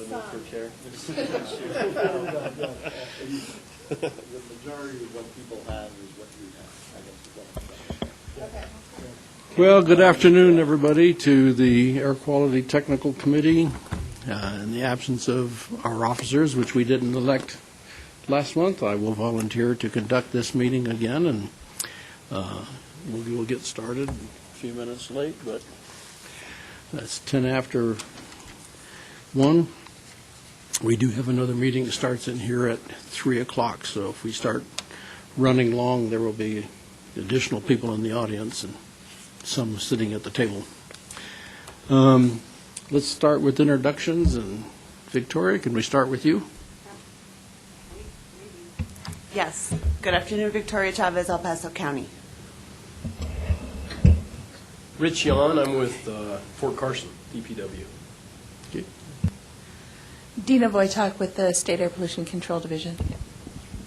for chair. The majority of what people have is what you have, I guess. Okay. Well, good afternoon, everybody, to the Air Quality Technical Committee. In the absence of our officers, which we didn't elect last month, I will volunteer to conduct this meeting again, and we'll get started a few minutes late, but that's 10 after 1. We do have another meeting that starts in here at 3 o'clock, so if we start running long, there will be additional people in the audience and some sitting at the table. Let's start with introductions, and Victoria, can we start with you? Yes. Good afternoon, Victoria Chavez, El Paso County. Rich Yon, I'm with Fort Carson, DPW. Okay. Dina Wojtak with the State Air Pollution Control Division.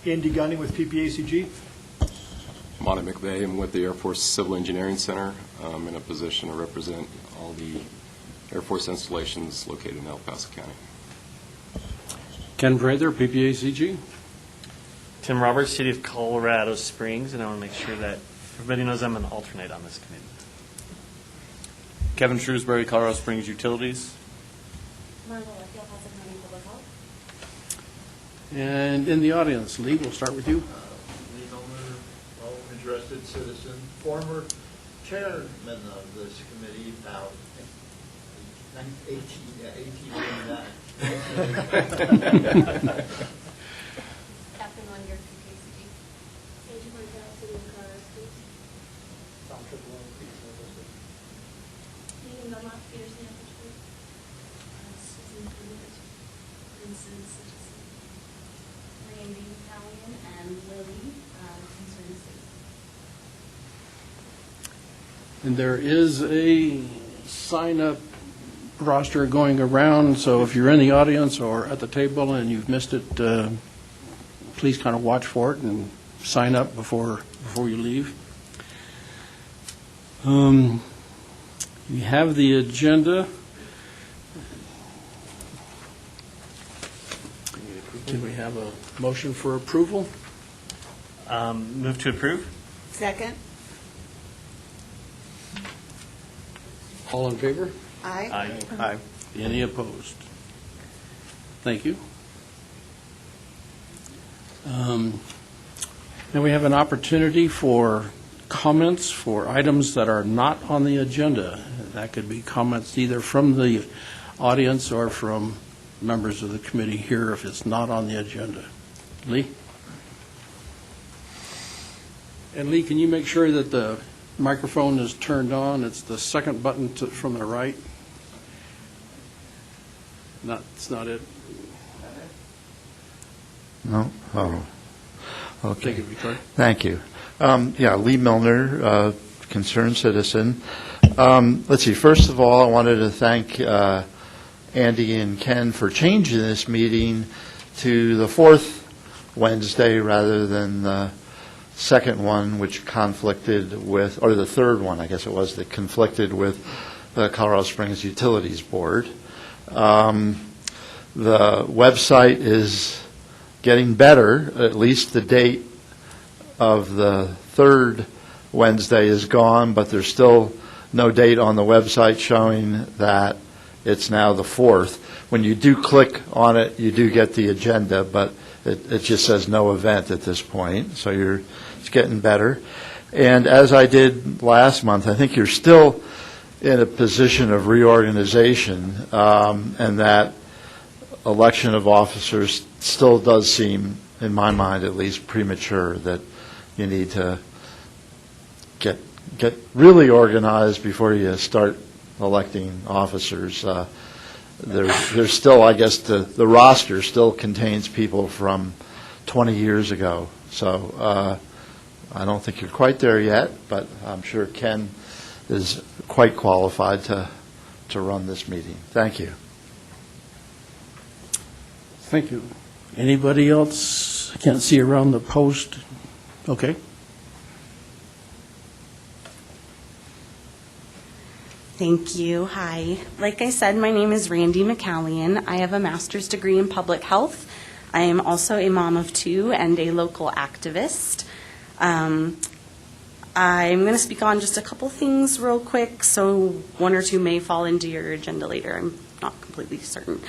Andy Gunning with PPACG. Monty McVeigh. I'm with the Air Force Civil Engineering Center. I'm in a position to represent all the Air Force installations located in El Paso County. Ken Prather, PPACG. Tim Roberts, City of Colorado Springs, and I want to make sure that everybody knows I'm an alternate on this committee. Kevin Shrewsbury, Colorado Springs Utilities. And in the audience, Lee, we'll start with you. Lee Milner, well-interested citizen, former chairman of this committee about 18 years back. Captain 1 year PPACG. Agent Martel, City of Colorado Springs. Megan Belmont, Peterson, Pittsburgh. Susan Cruz, Princeton, Citizen. Marianne Reed, Italian, and Lily, Concerned City. And there is a sign-up roster going around, so if you're in the audience or at the table and you've missed it, please kind of watch for it and sign up before you leave. You have the agenda. Do we have a motion for approval? Move to approve? Second? All in favor? Aye. Aye. Any opposed? Thank you. Now we have an opportunity for comments for items that are not on the agenda. That could be comments either from the audience or from members of the committee here if it's not on the agenda. Lee? And Lee, can you make sure that the microphone is turned on? It's the second button from the right. It's not it. No? Oh. Okay. Thank you, Victoria. Thank you. Lee Milner, concerned citizen. Let's see. First of all, I wanted to thank Andy and Ken for changing this meeting to the fourth Wednesday rather than the second one, which conflicted with, or the third one, I guess it was, that conflicted with the Colorado Springs Utilities Board. The website is getting better. At least the date of the third Wednesday is gone, but there's still no date on the website showing that it's now the fourth. When you do click on it, you do get the agenda, but it just says no event at this point, so it's getting better. And as I did last month, I think you're still in a position of reorganization, and that election of officers still does seem, in my mind at least, premature, that you need to get really organized before you start electing officers. There's still, I guess, the roster still contains people from 20 years ago. So I don't think you're quite there yet, but I'm sure Ken is quite qualified to run this meeting. Thank you. Thank you. Anybody else? I can't see around the post. Okay. Thank you. Hi. Like I said, my name is Randy McCallion. I have a master's degree in public health. I am also a mom of two and a local activist. I'm going to speak on just a couple things real quick, so one or two may fall into your agenda later. I'm not completely certain.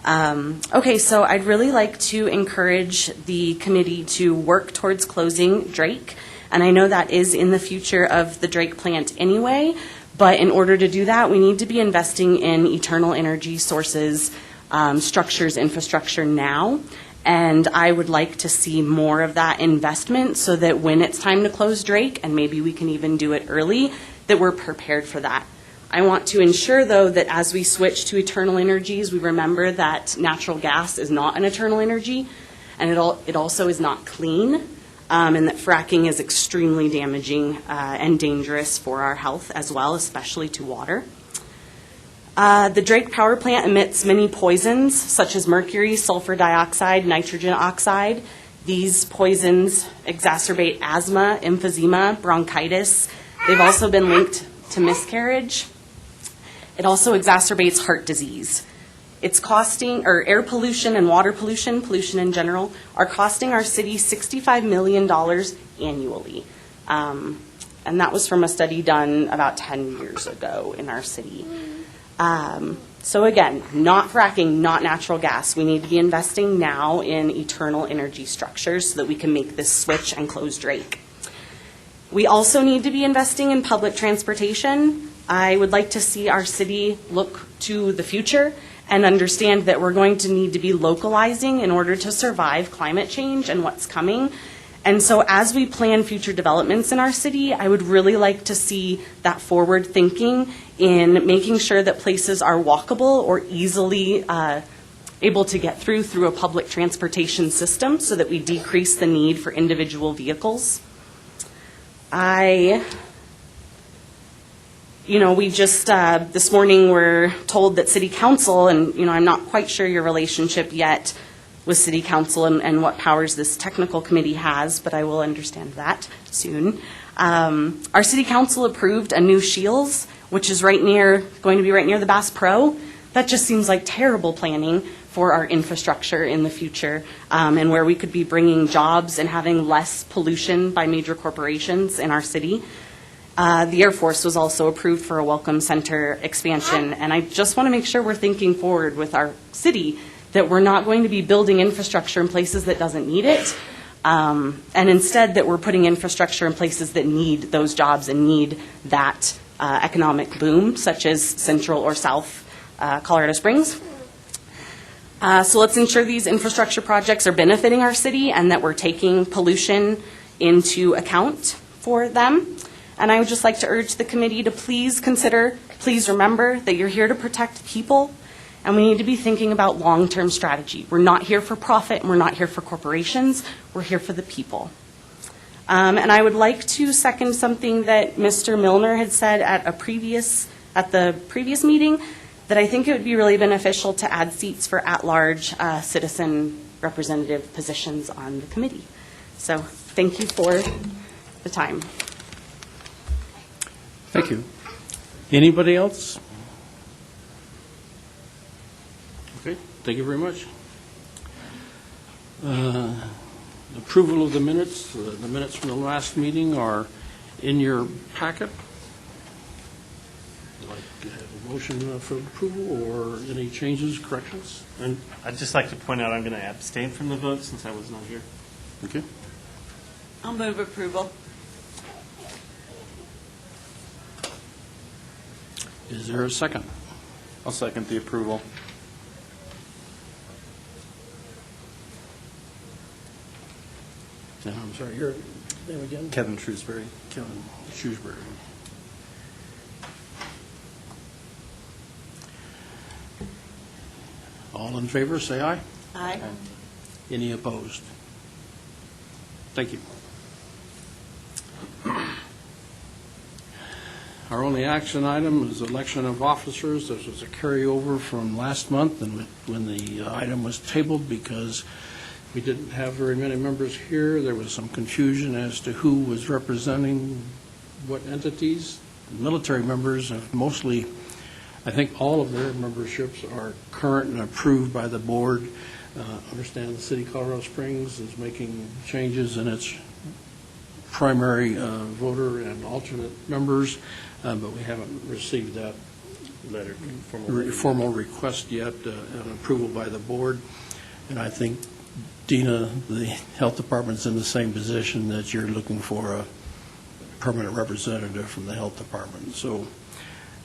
Okay, so I'd really like to encourage the committee to work towards closing Drake, and I know that is in the future of the Drake plant anyway, but in order to do that, we need to be investing in eternal energy sources, structures, infrastructure now. And I would like to see more of that investment so that when it's time to close Drake, and maybe we can even do it early, that we're prepared for that. I want to ensure, though, that as we switch to eternal energies, we remember that natural gas is not an eternal energy, and it also is not clean, and that fracking is extremely damaging and dangerous for our health as well, especially to water. The Drake power plant emits many poisons, such as mercury, sulfur dioxide, nitrogen oxide. These poisons exacerbate asthma, emphysema, bronchitis. They've also been linked to miscarriage. It also exacerbates heart disease. It's costing, or air pollution and water pollution, pollution in general, are costing our city $65 million annually. And that was from a study done about 10 years ago in our city. So again, not fracking, not natural gas. We need to be investing now in eternal energy structures so that we can make this switch and close Drake. We also need to be investing in public transportation. I would like to see our city look to the future and understand that we're going to need to be localizing in order to survive climate change and what's coming. And so as we plan future developments in our city, I would really like to see that forward thinking in making sure that places are walkable or easily able to get through a public transportation system so that we decrease the need for individual vehicles. We just, this morning were told that City Council, and, I'm not quite sure your relationship yet with City Council and what powers this technical committee has, but I will understand that soon. Our City Council approved a new Shields, which is going to be right near the Bass Pro. That just seems like terrible planning for our infrastructure in the future, and where we could be bringing jobs and having less pollution by major corporations in our city. The Air Force was also approved for a Welcome Center expansion, and I just want to make sure we're thinking forward with our city that we're not going to be building infrastructure in places that doesn't need it, and instead that we're putting infrastructure in places that need those jobs and need that economic boom, such as Central or South Colorado Springs. So let's ensure these infrastructure projects are benefiting our city and that we're taking pollution into account for them. And I would just like to urge the committee to please remember that you're here to protect people, and we need to be thinking about long-term strategy. We're not here for profit, and we're not here for corporations. We're here for the people. And I would like to second something that Mr. Milner had said at the previous meeting, that I think it would be really beneficial to add seats for at-large citizen representative positions on the committee. So thank you for the time. Thank you. Anybody else? Okay, thank you very much. Approval of the minutes. The minutes from the last meeting are in your packet. Would you like to have a motion for approval or any changes, corrections? And I'd just like to point out I'm going to abstain from the vote since I was not here. Okay. I'll move approval. Is there a second? I'll second the approval. No, I'm sorry, your name again? Kevin Shrewsbury. Kevin Shrewsbury. All in favor, say aye. Aye. Any opposed? Thank you. Our only action item is election of officers. This was a carryover from last month and when the item was tabled because we didn't have very many members here. There was some confusion as to who was representing what entities. The military members have mostly I think all of their memberships are current and approved by the board. Understand the city of Colorado Springs is making changes in its primary voter and alternate members, but we haven't received that Letter, formal request yet, an approval by the board. And I think, Dina, the health department's in the same position, that you're looking for a permanent representative from the health department. So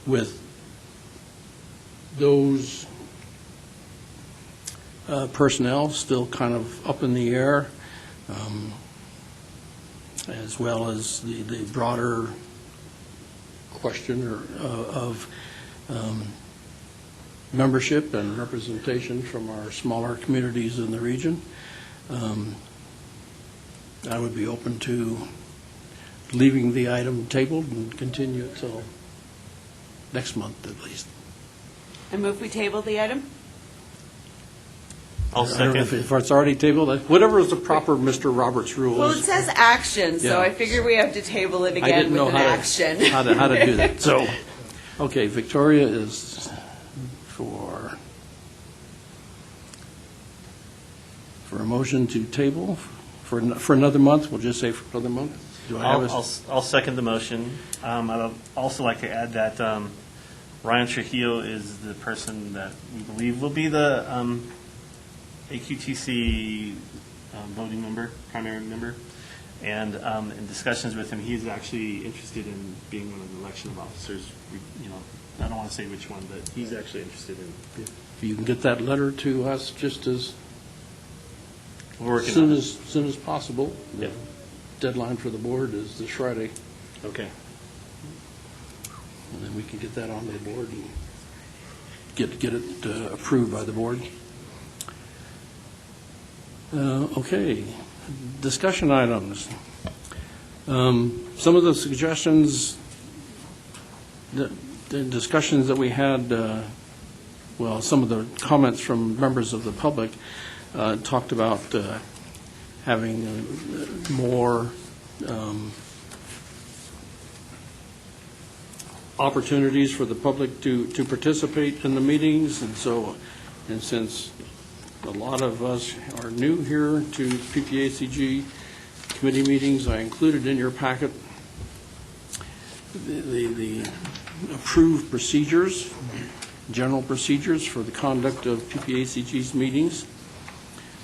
with those personnel still kind of up in the air, as well as the broader question of membership and representation from our smaller communities in the region, I would be open to leaving the item tabled and continue it till next month at least. I move we table the item? I'll I don't know second. if it's already tabled, whatever is the proper Mr. Roberts rule Well, it is. says action, so Yeah. I figure we have to table it I again didn't know with an action. how to do that. So, okay, Victoria is for a motion to table for another month. We'll just say for another month. Do I have I'll second the motion. I'd also like to add that Ryan Trujillo is the person that we believe will be the AQTC voting member, primary member. And in discussions with him, he's actually interested in being one of the election of officers. I don't want to say which one, but he's actually interested in. If you can get that letter to us just as We're working soon on it. as possible. The deadline for the board is this Friday, Okay. and then we can get that on the board and get it approved by the board. Okay, discussion items. Some of the suggestions, the discussions that we had, some of the comments from members of the public talked about having more opportunities for the public to participate in the meetings, and since a lot of us are new here to PPACG committee meetings, I included in your packet the approved procedures, general procedures for the conduct of PPACG's meetings.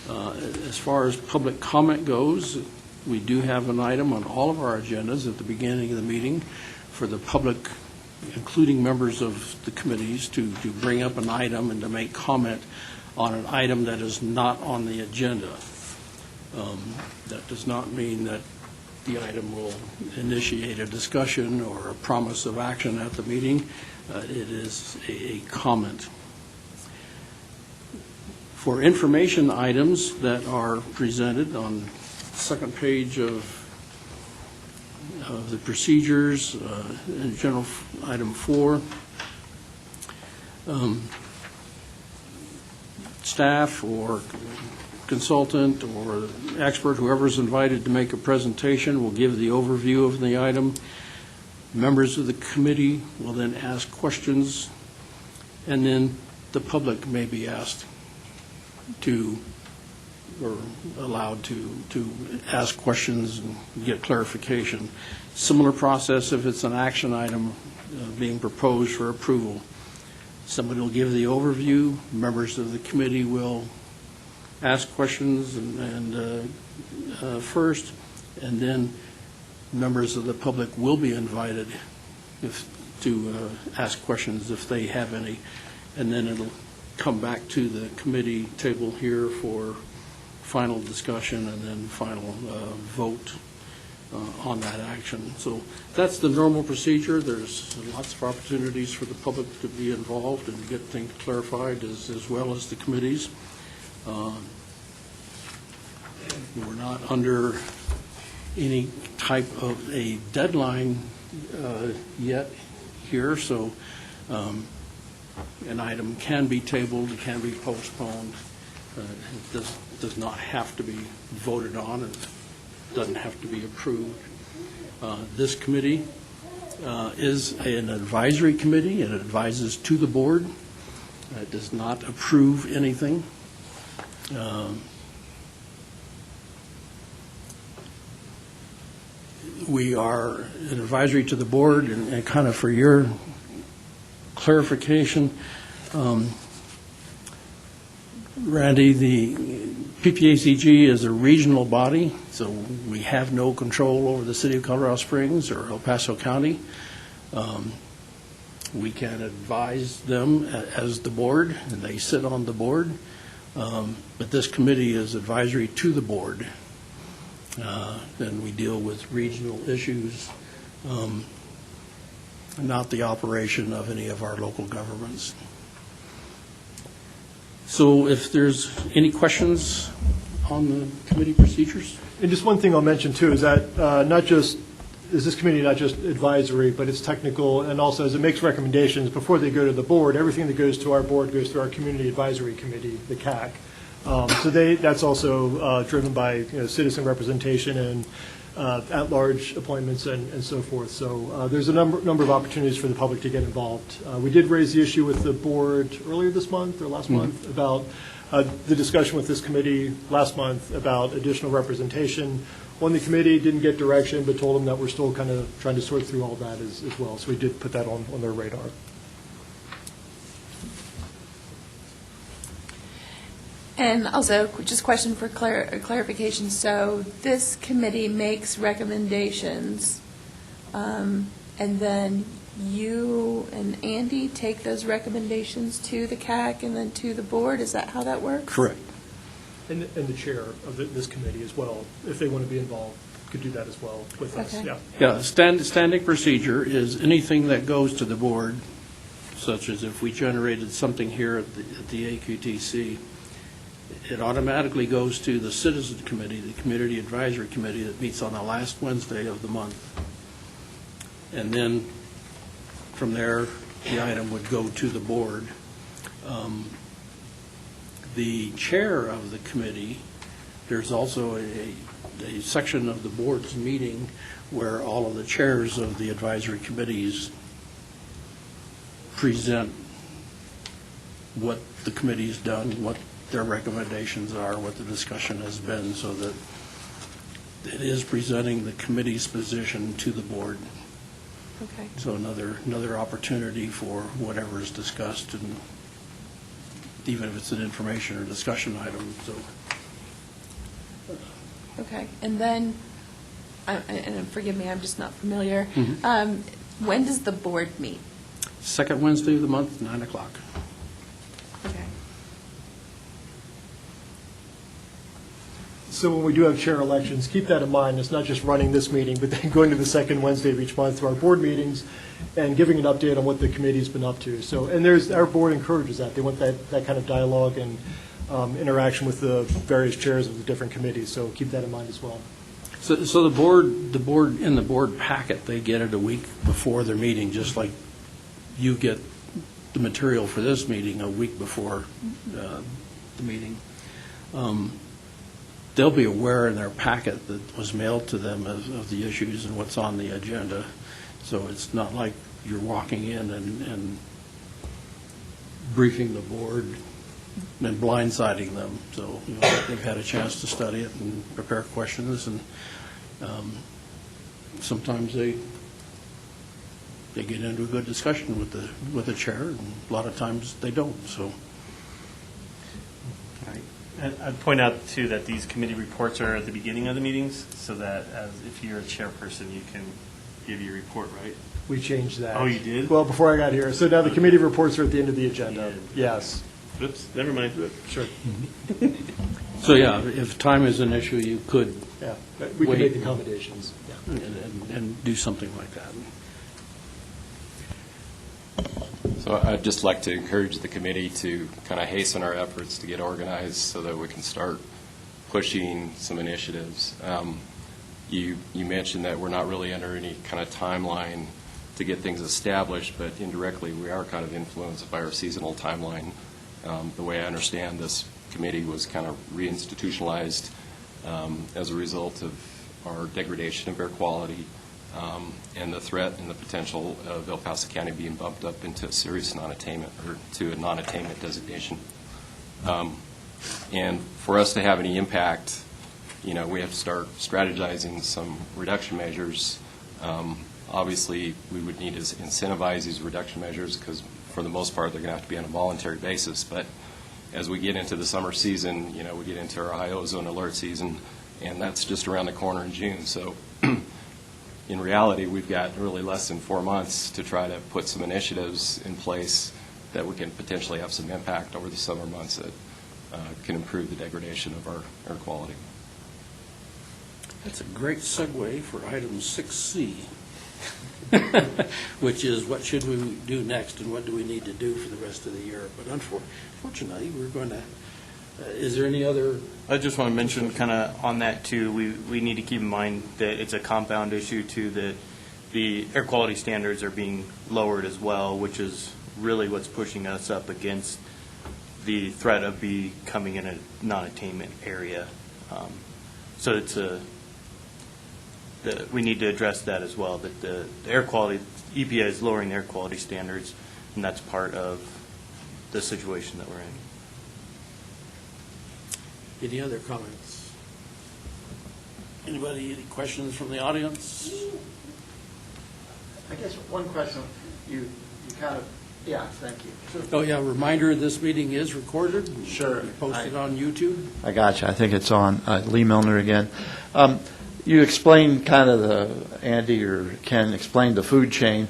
As far as public comment goes, we do have an item on all of our agendas at the beginning of the meeting for the public, including members of the committees, to bring up an item and to make comment on an item that is not on the agenda. That does not mean that the item will initiate a discussion or a promise of action at the meeting. It is a comment. For information items that are presented on the second page of the procedures, in general item 4, staff or consultant or expert, whoever's invited to make a presentation, will give the overview of the item. Members of the committee will then ask questions, and then the public may be asked or allowed to ask questions and get clarification. Similar process if it's an action item being proposed for approval. Somebody will give the overview, members of the committee will ask questions first, and then members of the public will be invited to ask questions if they have any, and then it'll come back to the committee table here for final discussion and then final vote on that action. So that's the normal procedure. There's lots of opportunities for the public to be involved and get things clarified as well as the committees. We're not under any type of a deadline yet here, so an item can be tabled, it can be postponed. It does not have to be voted on. It doesn't have to be approved. This committee is an advisory committee. It advises to the board. It does not approve anything. We are an advisory to the board, and kind of for your clarification, Randy, the PPACG is a regional body, so we have no control over the city of Colorado Springs or El Paso County. We can advise them as the board, and they sit on the board, but this committee is advisory to the board. And we deal with regional issues, not the operation of any of our local governments. So if there's any questions on the committee procedures? And just one thing I'll mention too is that this committee not just advisory, but it's technical, and also as it makes recommendations before they go to the board, everything that goes to our board goes through our Community Advisory Committee, the CAC. So that's also driven by citizen representation and at-large appointments and so forth. So there's a number of opportunities for the public to get involved. We did raise the issue with the board earlier this month or last month about the discussion with this committee last month about additional representation on the committee. Didn't get direction, but told them that we're still kind of trying to sort through all that as well. So we did put that on their radar. And also, just question for clarification. So this committee makes recommendations, and then you and Andy take those recommendations to the CAC and then to the board? Is that how that works? Correct. And the chair of this committee as well, if they want to be involved, could do that as well with us. Okay. Yeah, standing procedure is anything that goes to the board, such as if we generated something here at the AQTC, it automatically goes to the Citizen Committee, the Community Advisory Committee that meets on the last Wednesday of the month. And then from there, the item would go to the board. The chair of the committee, there's also a section of the board's meeting where all of the chairs of the advisory committees present what the committee's done, what their recommendations are, what the discussion has been, so that it is presenting the committee's position to the board. Okay. So another opportunity for whatever is discussed, and even if it's an information or discussion item. So. Okay. And then, and forgive me, I'm just not familiar. Mm-hmm. When does the board meet? Second Wednesday of the month, 9 o'clock. Okay. So when we do have chair elections, keep that in mind. It's not just running this meeting, but then going to the second Wednesday of each month to our board meetings and giving an update on what the committee's been up to. So, and our board encourages that. They want that kind of dialogue and interaction with the various chairs of the different committees. So keep that in mind as well. So the board in the board packet, they get it a week before their meeting, just like you get the material for this meeting a week before the meeting. They'll be aware in their packet that was mailed to them of the issues and what's on the agenda. So it's not like you're walking in and briefing the board and blindsiding them. So they've had a chance to study it and prepare questions, and sometimes they get into a good discussion with the chair, and a lot of times they don't. So. I'd point out, too, that these committee reports are at the beginning of the meetings, so that if you're a chairperson, you can give your report, right? We changed that. Oh, you did? Well, before I got here. So now the committee reports are at the end of the agenda. Yes. Oops, never mind. Sure. So, yeah, if time is an issue, you could Yeah, we can wait make the accommodations. Yeah. and do something like that. So I'd just like to encourage the committee to kind of hasten our efforts to get organized so that we can start pushing some initiatives. You mentioned that we're not really under any kind of timeline to get things established, but indirectly we are kind of influenced by our seasonal timeline. The way I understand this committee was kind of reinstitutionalized as a result of our degradation of air quality and the threat and the potential of El Paso County being bumped up into a serious non-attainment or to a non-attainment designation. And for us to have any impact, we have to start strategizing some reduction measures. Obviously, we would need to incentivize these reduction measures because, for the most part, they're going to have to be on a voluntary basis. But as we get into the summer season, we get into our high ozone alert season, and that's just around the corner in June. So in reality, we've got really less than 4 months to try to put some initiatives in place that we can potentially have some impact over the summer months that can improve the degradation of our air quality. That's a great segue for item 6C, which is what should we do next and what do we need to do for the rest of the year. But unfortunately, we're going to, is there any other? I just want to mention kind of on that too, we need to keep in mind that it's a compound issue too, that the air quality standards are being lowered as well, which is really what's pushing us up against the threat of becoming in a non-attainment area. So it's we need to address that as well, that the air quality, EPA is lowering the air quality standards, and that's part of the situation that we're in. Any other comments? Anybody, any questions from the audience? I guess one question, you kind of, yeah, thank you. Oh, yeah, reminder, this meeting is recorded. Sure. Posted on YouTube. I got you. I think it's on. Lee Milner again. You explained kind of Andy or Ken explained the food chain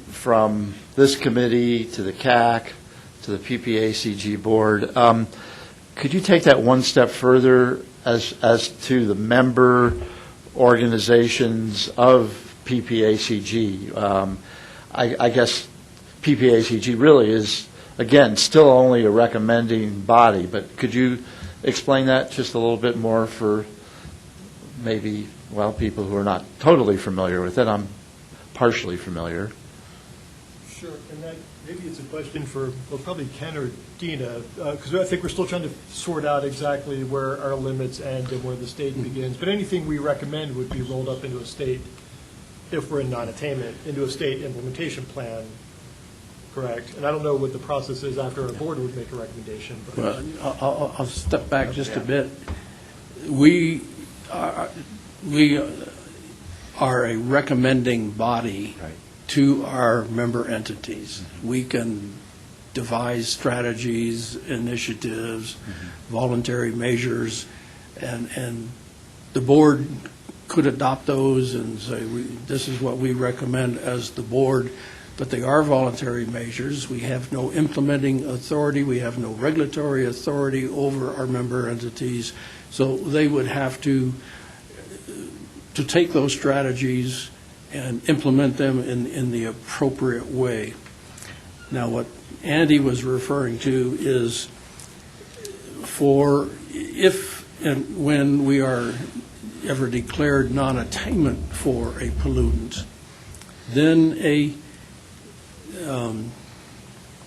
from this committee to the CAC to the PPACG board. Could you take that one step further as to the member organizations of PPACG? I guess PPACG really is, again, still only a recommending body, but could you explain that just a little bit more for maybe, well, people who are not totally familiar with it? I'm partially familiar. Sure, and that, maybe it's a question for, well, probably Ken or Dina, because I think we're still trying to sort out exactly where our limits end and where the state begins. But anything we recommend would be rolled up into a state, if we're in non-attainment, into a state implementation plan, correct? And I don't know what the process is after our board would make a recommendation. But Well, I'll step back just a bit. We are a recommending body to our member entities. We can devise strategies, initiatives, voluntary measures, and the board could adopt those and say, this is what we recommend as the board, but they are voluntary measures. We have no implementing authority. We have no regulatory authority over our member entities. So they would have to take those strategies and implement them in the appropriate way. Now, what Andy was referring to is for if and when we are ever declared non-attainment for a pollutant, then a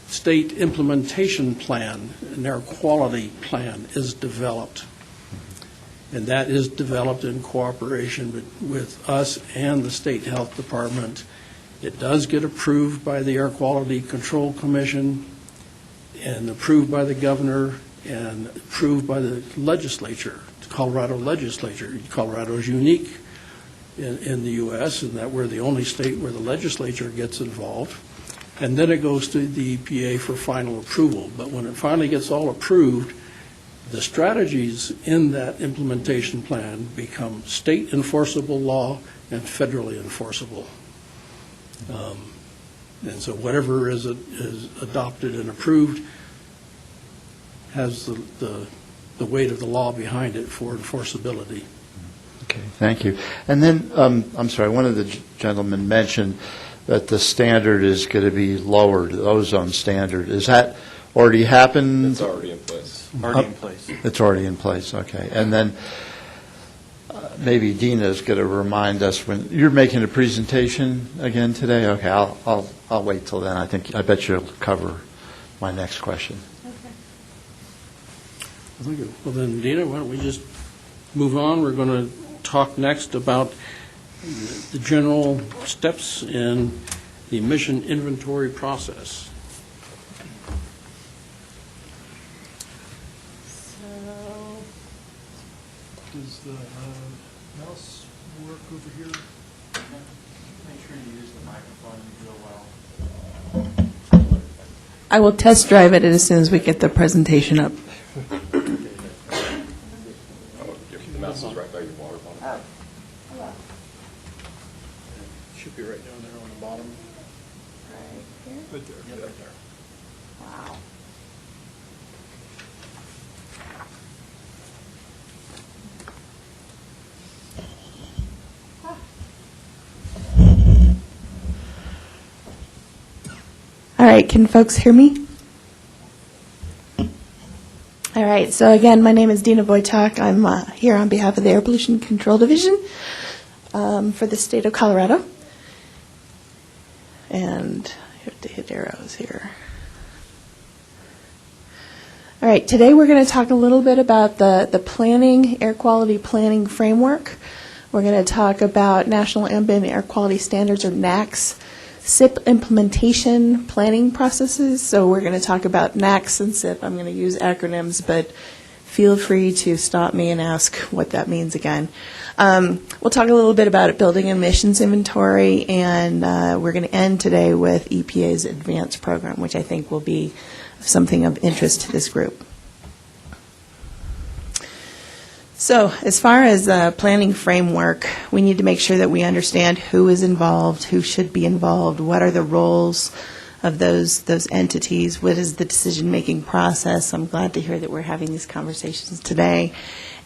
state implementation plan, an air quality plan, is developed. And that is developed in cooperation with us and the State Health Department. It does get approved by the Air Quality Control Commission and approved by the governor and approved by the legislature, the Colorado legislature. Colorado is unique in the U.S. in that we're the only state where the legislature gets involved. And then it goes to the EPA for final approval. But when it finally gets all approved, the strategies in that implementation plan become state enforceable law and federally enforceable. And so whatever is adopted and approved has the weight of the law behind it for enforceability. Okay, thank you. And then, I'm sorry, one of the gentlemen mentioned that the standard is going to be lowered, the ozone standard. Is that already happened? It's already in place. Already in place. It's already in place, okay. And then maybe Dina's going to remind us when you're making a presentation again today. Okay, I'll wait till then. I bet you'll cover my next question. Well then, Dina, why don't we just move on? We're going to talk next about the general steps in the emission inventory process. Does the mouse work over here? Make sure you use the microphone real well. I will test drive it as soon as we get the presentation up. The mouse is right by your water bottle. Should be right down there on the bottom. Right there. Yeah, right there. Wow. All right, can folks hear me? All right, so again, my name is Dina Wojtak. I'm here on behalf of the Air Pollution Control Division for the state of Colorado. And I have to hit arrows here. All right, today we're going to talk a little bit about the planning, air quality planning framework. We're going to talk about National Ambient Air Quality Standards, or NAAQS, SIP implementation planning processes. So we're going to talk about NAAQS and SIP. I'm going to use acronyms, but feel free to stop me and ask what that means again. We'll talk a little bit about building emissions inventory, and we're going to end today with EPA's advanced program, which I think will be something of interest to this group. So as far as the planning framework, we need to make sure that we understand who is involved, who should be involved, what are the roles of those entities, what is the decision-making process. I'm glad to hear that we're having these conversations today.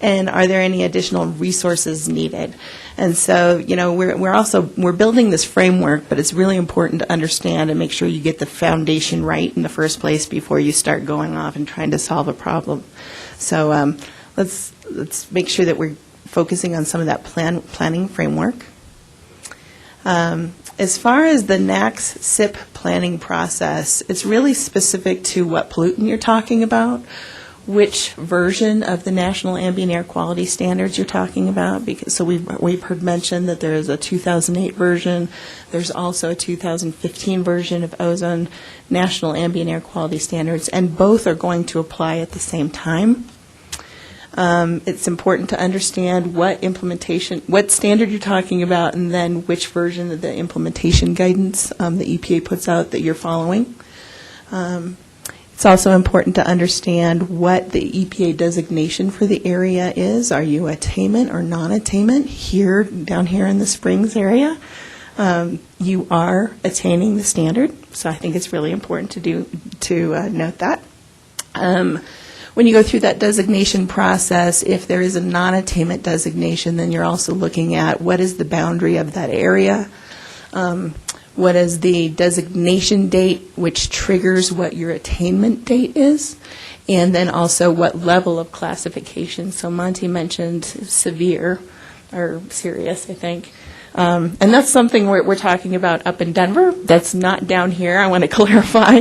And are there any additional resources needed? And so, you know, we're building this framework, but it's really important to understand and make sure you get the foundation right in the first place before you start going off and trying to solve a problem. So let's make sure that we're focusing on some of that planning framework. As far as the NAAQS SIP planning process, it's really specific to what pollutant you're talking about, which version of the National Ambient Air Quality Standards you're talking about. So we've heard mentioned that there is a 2008 version. There's also a 2015 version of ozone National Ambient Air Quality Standards, and both are going to apply at the same time. It's important to understand what standard you're talking about, and then which version of the implementation guidance the EPA puts out that you're following. It's also important to understand what the EPA designation for the area is. Are you attainment or non-attainment? Down here in the Springs area, you are attaining the standard, so I think it's really important to note that. When you go through that designation process, if there is a non-attainment designation, then you're also looking at what is the boundary of that area, what is the designation date, which triggers what your attainment date is, and then also what level of classification. So Monty mentioned severe or serious, I think. And that's something we're talking about up in Denver. That's not down here, I want to clarify.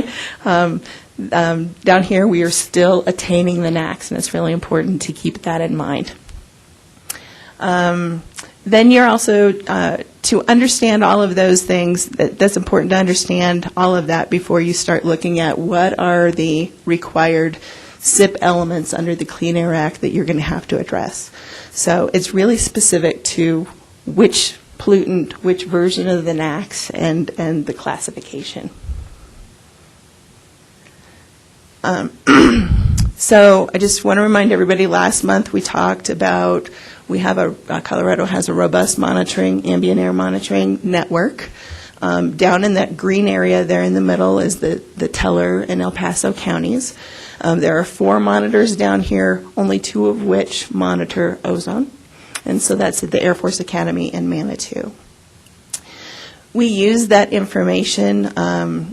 Down here, we are still attaining the NAAQS, and it's really important to keep that in mind. Then you're also, to understand all of those things, that's important to understand all of that before you start looking at what are the required SIP elements under the Clean Air Act that you're going to have to address. So it's really specific to which pollutant, which version of the NAAQS, and the classification. So I just want to remind everybody, last month we talked about, Colorado has a robust ambient air monitoring network. Down in that green area there in the middle is the Teller and El Paso counties. There are 4 monitors down here, only 2 of which monitor ozone. And so that's at the Air Force Academy and Manitou. We use that information.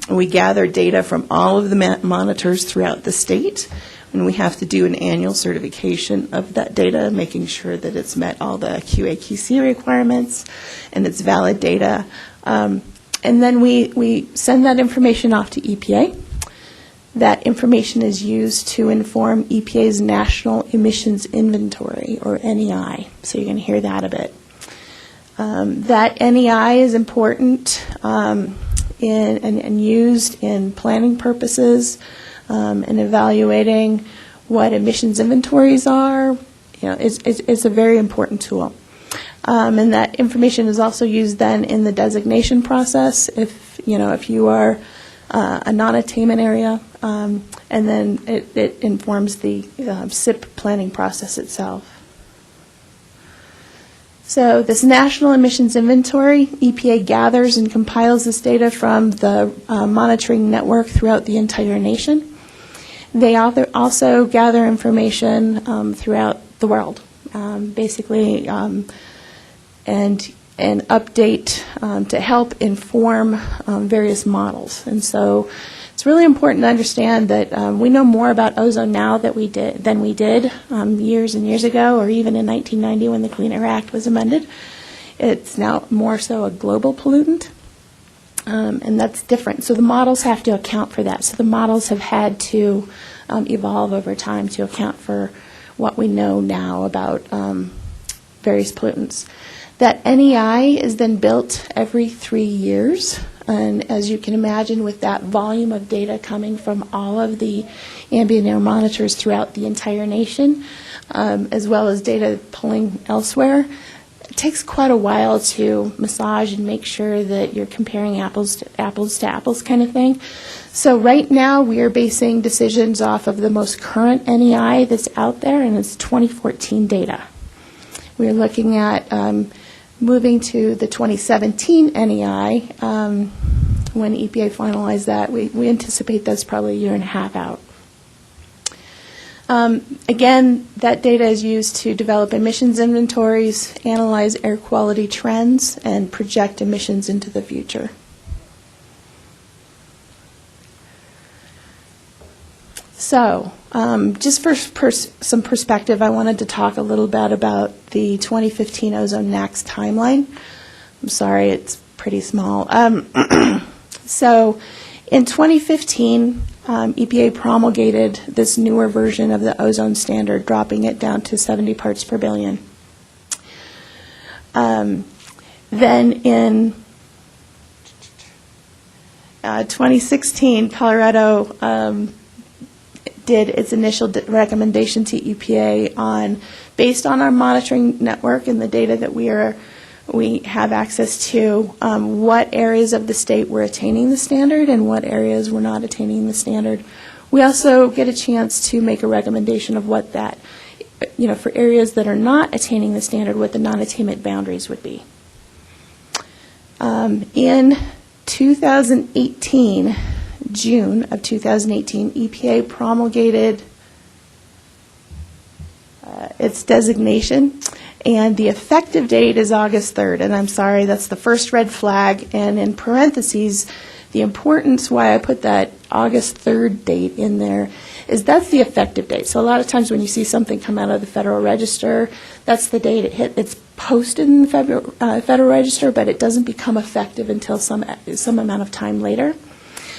We gather data from all of the monitors throughout the state, and we have to do an annual certification of that data, making sure that it's met all the QA/QC requirements and it's valid data. And then we send that information off to EPA. That information is used to inform EPA's National Emissions Inventory, or NEI. So you're going to hear that a bit. That NEI is important and used in planning purposes and evaluating what emissions inventories are. It's a very important tool. And that information is also used then in the designation process if you are a non-attainment area, and then it informs the SIP planning process itself. So this National Emissions Inventory, EPA gathers and compiles this data from the monitoring network throughout the entire nation. They also gather information throughout the world, basically, and update to help inform various models. And so it's really important to understand that we know more about ozone now than we did years and years ago, or even in 1990 when the Clean Air Act was amended. It's now more so a global pollutant, and that's different. So the models have to account for that. So the models have had to evolve over time to account for what we know now about various pollutants. That NEI is then built every 3 years. And as you can imagine, with that volume of data coming from all of the ambient air monitors throughout the entire nation, as well as data pulling elsewhere, it takes quite a while to massage and make sure that you're comparing apples to apples kind of thing. So right now we are basing decisions off of the most current NEI that's out there, and it's 2014 data. We're looking at moving to the 2017 NEI. When EPA finalized that, we anticipate that's probably a year and a half out. Again, that data is used to develop emissions inventories, analyze air quality trends, and project emissions into the future. So, just for some perspective, I wanted to talk a little bit about the 2015 ozone NAAQS timeline. I'm sorry, it's pretty small. So, in 2015, EPA promulgated this newer version of the ozone standard, dropping it down to 70 parts per billion. Then in 2016, Colorado did its initial recommendation to EPA on, based on our monitoring network and the data that we have access to, what areas of the state were attaining the standard and what areas were not attaining the standard. We also get a chance to make a recommendation of what that, for areas that are not attaining the standard, what the non-attainment boundaries would be. In 2018, June of 2018, EPA promulgated its designation, and the effective date is August 3rd. And I'm sorry, that's the first red flag. And in parentheses, the importance why I put that August 3rd date in there is that's the effective date. So a lot of times when you see something come out of the Federal Register, that's the date it hit. It's posted in the Federal Register, but it doesn't become effective until some amount of time later.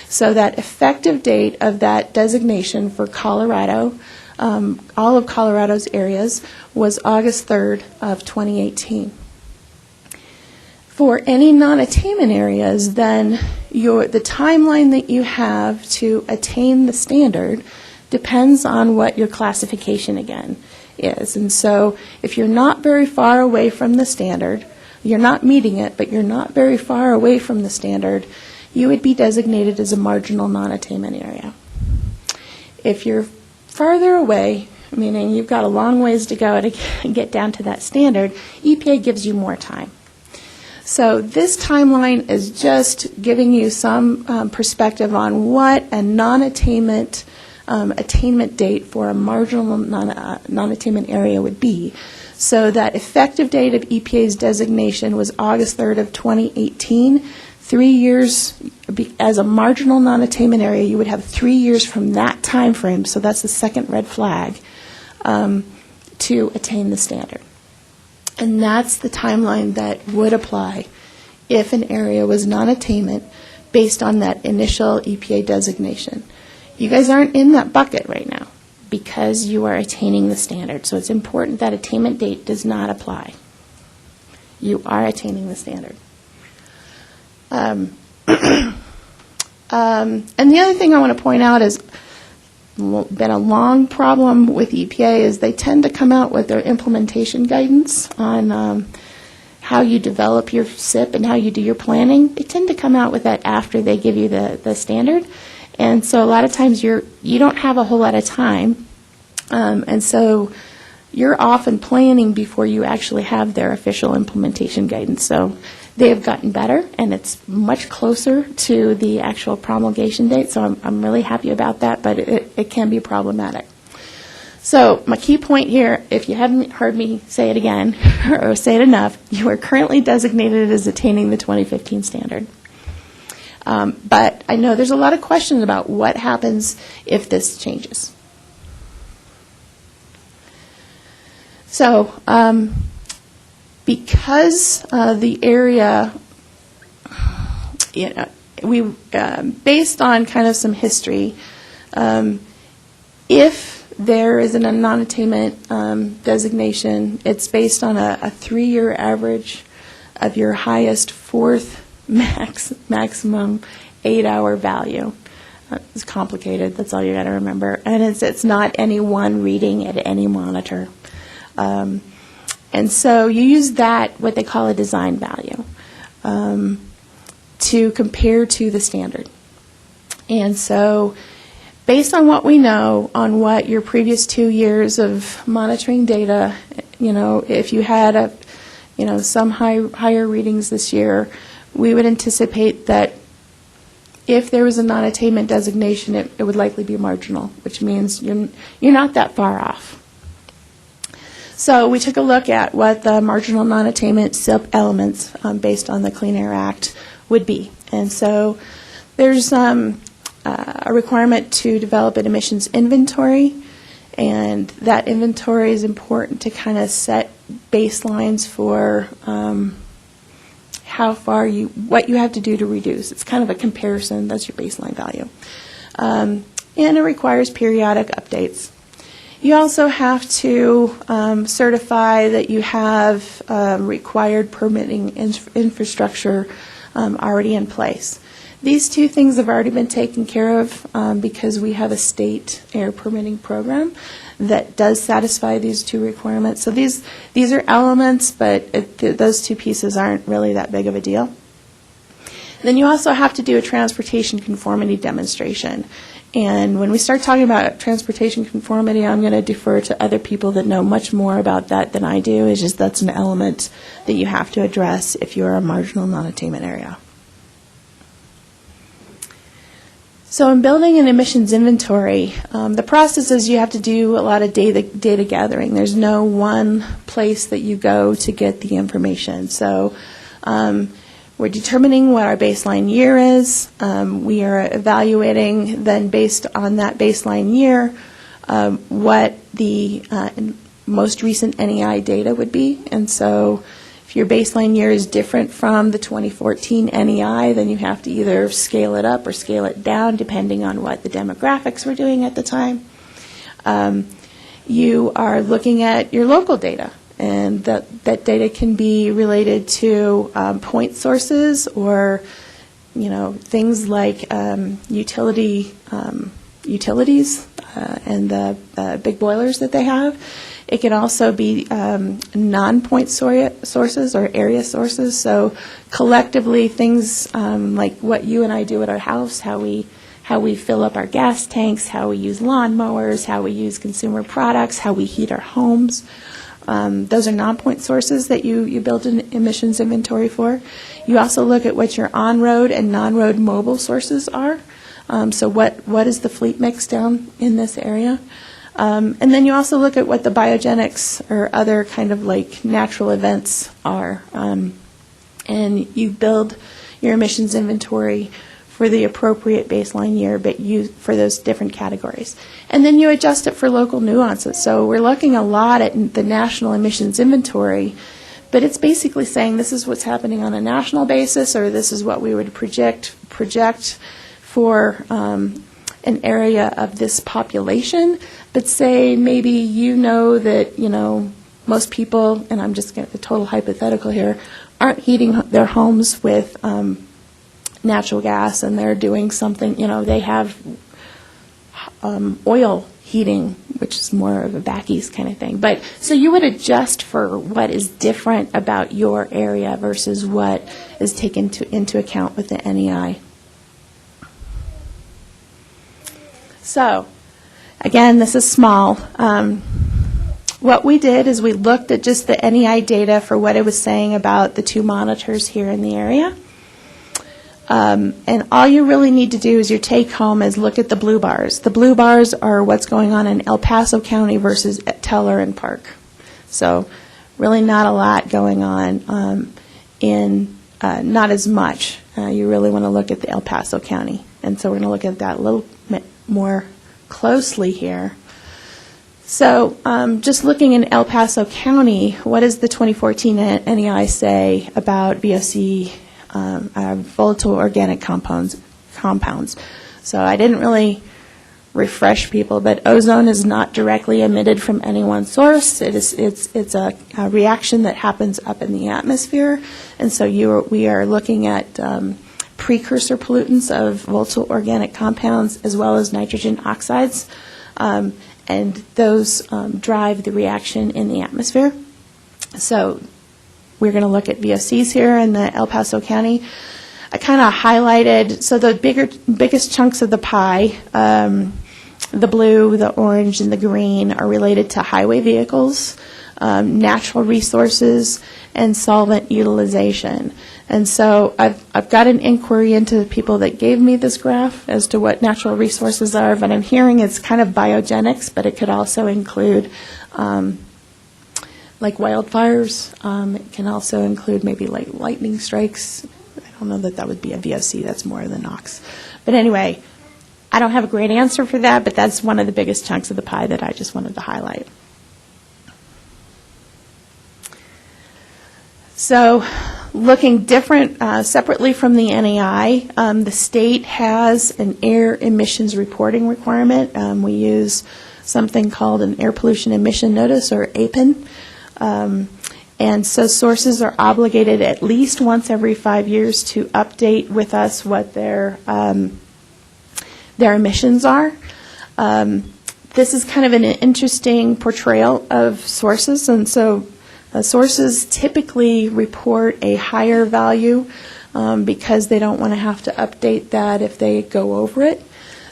So that effective date of that designation for Colorado, all of Colorado's areas, was August 3rd of 2018. For any non-attainment areas, then the timeline that you have to attain the standard depends on what your classification again is. And so if you're not very far away from the standard, you're not meeting it, but you're not very far away from the standard, you would be designated as a marginal non-attainment area. If you're farther away, meaning you've got a long ways to go to get down to that standard, EPA gives you more time. So this timeline is just giving you some perspective on what a non-attainment attainment date for a marginal non-attainment area would be. So that effective date of EPA's designation was August 3rd of 2018. 3 years, as a marginal non-attainment area, you would have 3 years from that time frame, so that's the second red flag, to attain the standard. And that's the timeline that would apply if an area was non-attainment based on that initial EPA designation. You guys aren't in that bucket right now because you are attaining the standard, so it's important that attainment date does not apply. you are attaining the standard. And the other thing I want to point out is been a long problem with EPA is they tend to come out with their implementation guidance on how you develop your SIP and how you do your planning. They tend to come out with that after they give you the standard. And so a lot of times you don't have a whole lot of time. And so you're often planning before you actually have their official implementation guidance. So they have gotten better, and it's much closer to the actual promulgation date. So I'm really happy about that, but it can be problematic. So my key point here, if you haven't heard me say it again or say it enough, you are currently designated as attaining the 2015 standard. But I know there's a lot of questions about what happens if this changes. So because the area, based on kind of some history, if there is a non-attainment designation, it's based on a 3-year average of your highest fourth maximum 8-hour value. It's complicated. That's all you got to remember. And it's not any one reading at any monitor. And so you use that, what they call a design value, to compare to the standard. And so based on what we know on what your previous 2 years of monitoring data, if you had some higher readings this year, we would anticipate that if there was a non-attainment designation, it would likely be marginal, which means you're not that far off. So we took a look at what the marginal non-attainment SIP elements based on the Clean Air Act would be. And so there's a requirement to develop an emissions inventory, and that inventory is important to kind of set baselines for how far what you have to do to reduce. It's kind of a comparison. That's your baseline value. And it requires periodic updates. You also have to certify that you have required permitting infrastructure already in place. These two things have already been taken care of because we have a state air permitting program that does satisfy these two requirements. So these are elements, but those two pieces aren't really that big of a deal. Then you also have to do a transportation conformity demonstration. And when we start talking about transportation conformity, I'm going to defer to other people that know much more about that than I do. It's just that's an element that you have to address if you're a marginal non-attainment area. So in building an emissions inventory, the process is you have to do a lot of data gathering. There's no one place that you go to get the information. So we're determining what our baseline year is. We are evaluating then based on that baseline year what the most recent NEI data would be. And so if your baseline year is different from the 2014 NEI, then you have to either scale it up or scale it down depending on what the demographics were doing at the time. You are looking at your local data. And that data can be related to point sources or, things like utilities and the big boilers that they have. It can also be non-point sources or area sources. So collectively, things like what you and I do at our house, how we fill up our gas tanks, how we use lawnmowers, how we use consumer products, how we heat our homes. Those are non-point sources that you build an emissions inventory for. You also look at what your on-road and non-road mobile sources are. So what is the fleet mix down in this area? And then you also look at what the biogenics or other kind of like natural events are. And you build your emissions inventory for the appropriate baseline year, but for those different categories. And then you adjust it for local nuances. So we're looking a lot at the national emissions inventory, but it's basically saying this is what's happening on a national basis, or this is what we would project for an area of this population. But say maybe that, most people, and I'm just going to, a total hypothetical here, aren't heating their homes with natural gas, and they're doing something, they have oil heating, which is more of a back east kind of thing. But so you would adjust for what is different about your area versus what is taken into account with the NEI. So, again, this is small. What we did is we looked at just the NEI data for what it was saying about the 2 monitors here in the area. And all you really need to do is your take home is look at the blue bars. The blue bars are what's going on in El Paso County versus Teller and Park. So really not a lot going on not as much. You really want to look at the El Paso County. And so we're going to look at that a little bit more closely here. So just looking in El Paso County, what does the 2014 NEI say about VOC, volatile organic compounds? So I didn't really refresh people, but ozone is not directly emitted from any one source. It's a reaction that happens up in the atmosphere, and so we are looking at precursor pollutants of volatile organic compounds as well as nitrogen oxides, and those drive the reaction in the atmosphere. So we're going to look at VOCs here in the El Paso County. I kind of highlighted, so the biggest chunks of the pie, the blue, the orange, and the green are related to highway vehicles, natural resources, and solvent utilization. And so I've got an inquiry into the people that gave me this graph as to what natural resources are, but I'm hearing it's kind of biogenics, but it could also include like wildfires. It can also include maybe like lightning strikes. I don't know that would be a VOC. That's more of the Nox. But anyway, I don't have a great answer for that, but that's one of the biggest chunks of the pie that I just wanted to highlight. So looking different separately from the NEI, the state has an air emissions reporting requirement. We use something called an air pollution emission notice, or APN. And so sources are obligated at least once every 5 years to update with us what their emissions are. This is kind of an interesting portrayal of sources, and so sources typically report a higher value because they don't want to have to update that if they go over it.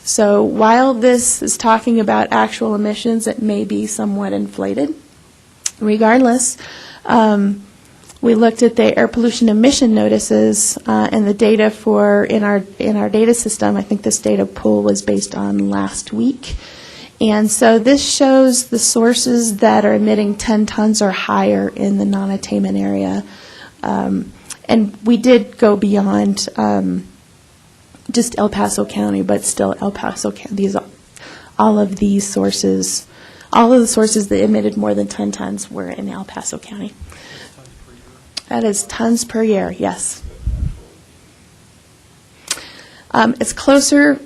So while this is talking about actual emissions, it may be somewhat inflated. Regardless, we looked at the air pollution emission notices and the data in our data system. I think this data pool was based on last week. And so this shows the sources that are emitting 10 tons or higher in the non-attainment area. And we did go beyond just El Paso County, but still El Paso County. All of the sources that emitted more than 10 tons were in El Paso County. That is tons per year, yes. It's closer.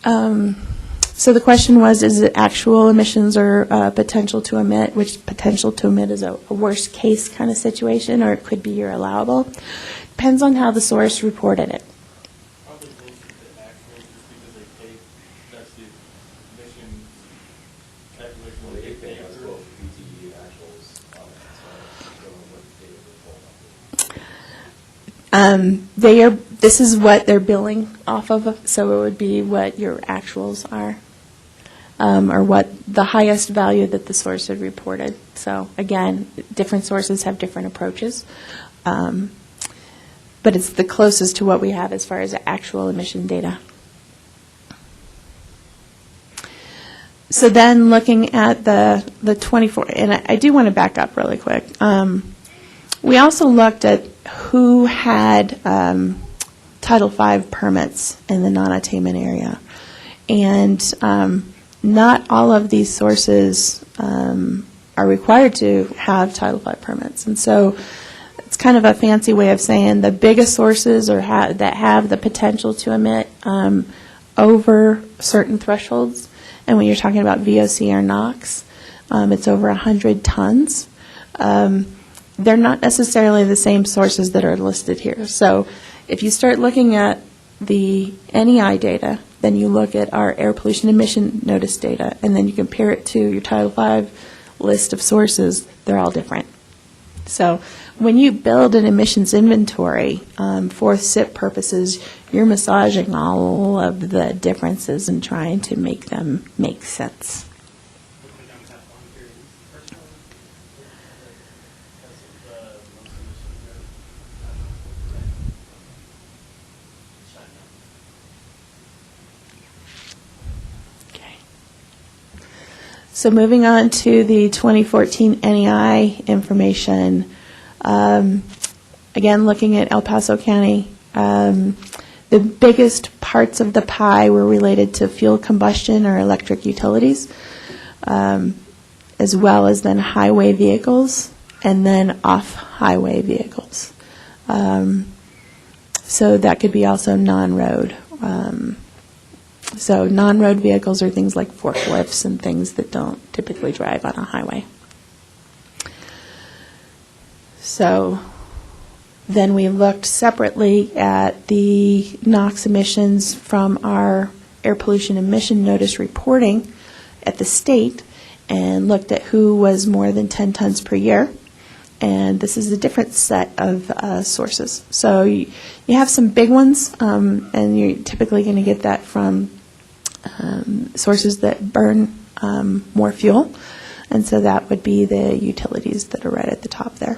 So the question was, is it actual emissions or potential to emit, which potential to emit is a worst case kind of situation, or it could be your allowable. Depends on how the source reported it. Probably closer to actual, just because they take, that's the emission calculation. Well, they pay us both PTE and actuals on it, so I don't know what the data will hold up. This is what they're billing off of, so it would be what your actuals are, or what the highest value that the source had reported. So again, different sources have different approaches, but it's the closest to what we have as far as actual emission data. So then looking at the 24, and I do want to back up really quick. We also looked at who had Title V permits in the non-attainment area. And not all of these sources are required to have Title V permits. And so it's kind of a fancy way of saying the biggest sources that have the potential to emit over certain thresholds. And when you're talking about VOC or Nox, It's over 100 tons. They're not necessarily the same sources that are listed here. So if you start looking at the NEI data, then you look at our air pollution emission notice data, and then you compare it to your Title V list of sources, they're all different. So when you build an emissions inventory for SIP purposes, you're massaging all of the differences and trying to make them make sense. So moving on to the 2014 NEI information, again, looking at El Paso County, the biggest parts of the pie were related to fuel combustion or electric utilities, as well as then highway vehicles and then off-highway vehicles. So that could be also non-road. So non-road vehicles are things like forklifts and things that don't typically drive on a highway. So then we looked separately at the Nox emissions from our air pollution emission notice reporting at the state and looked at who was more than 10 tons per year. And this is a different set of sources. So you have some big ones, and you're typically going to get that from sources that burn more fuel. And so that would be the utilities that are right at the top there.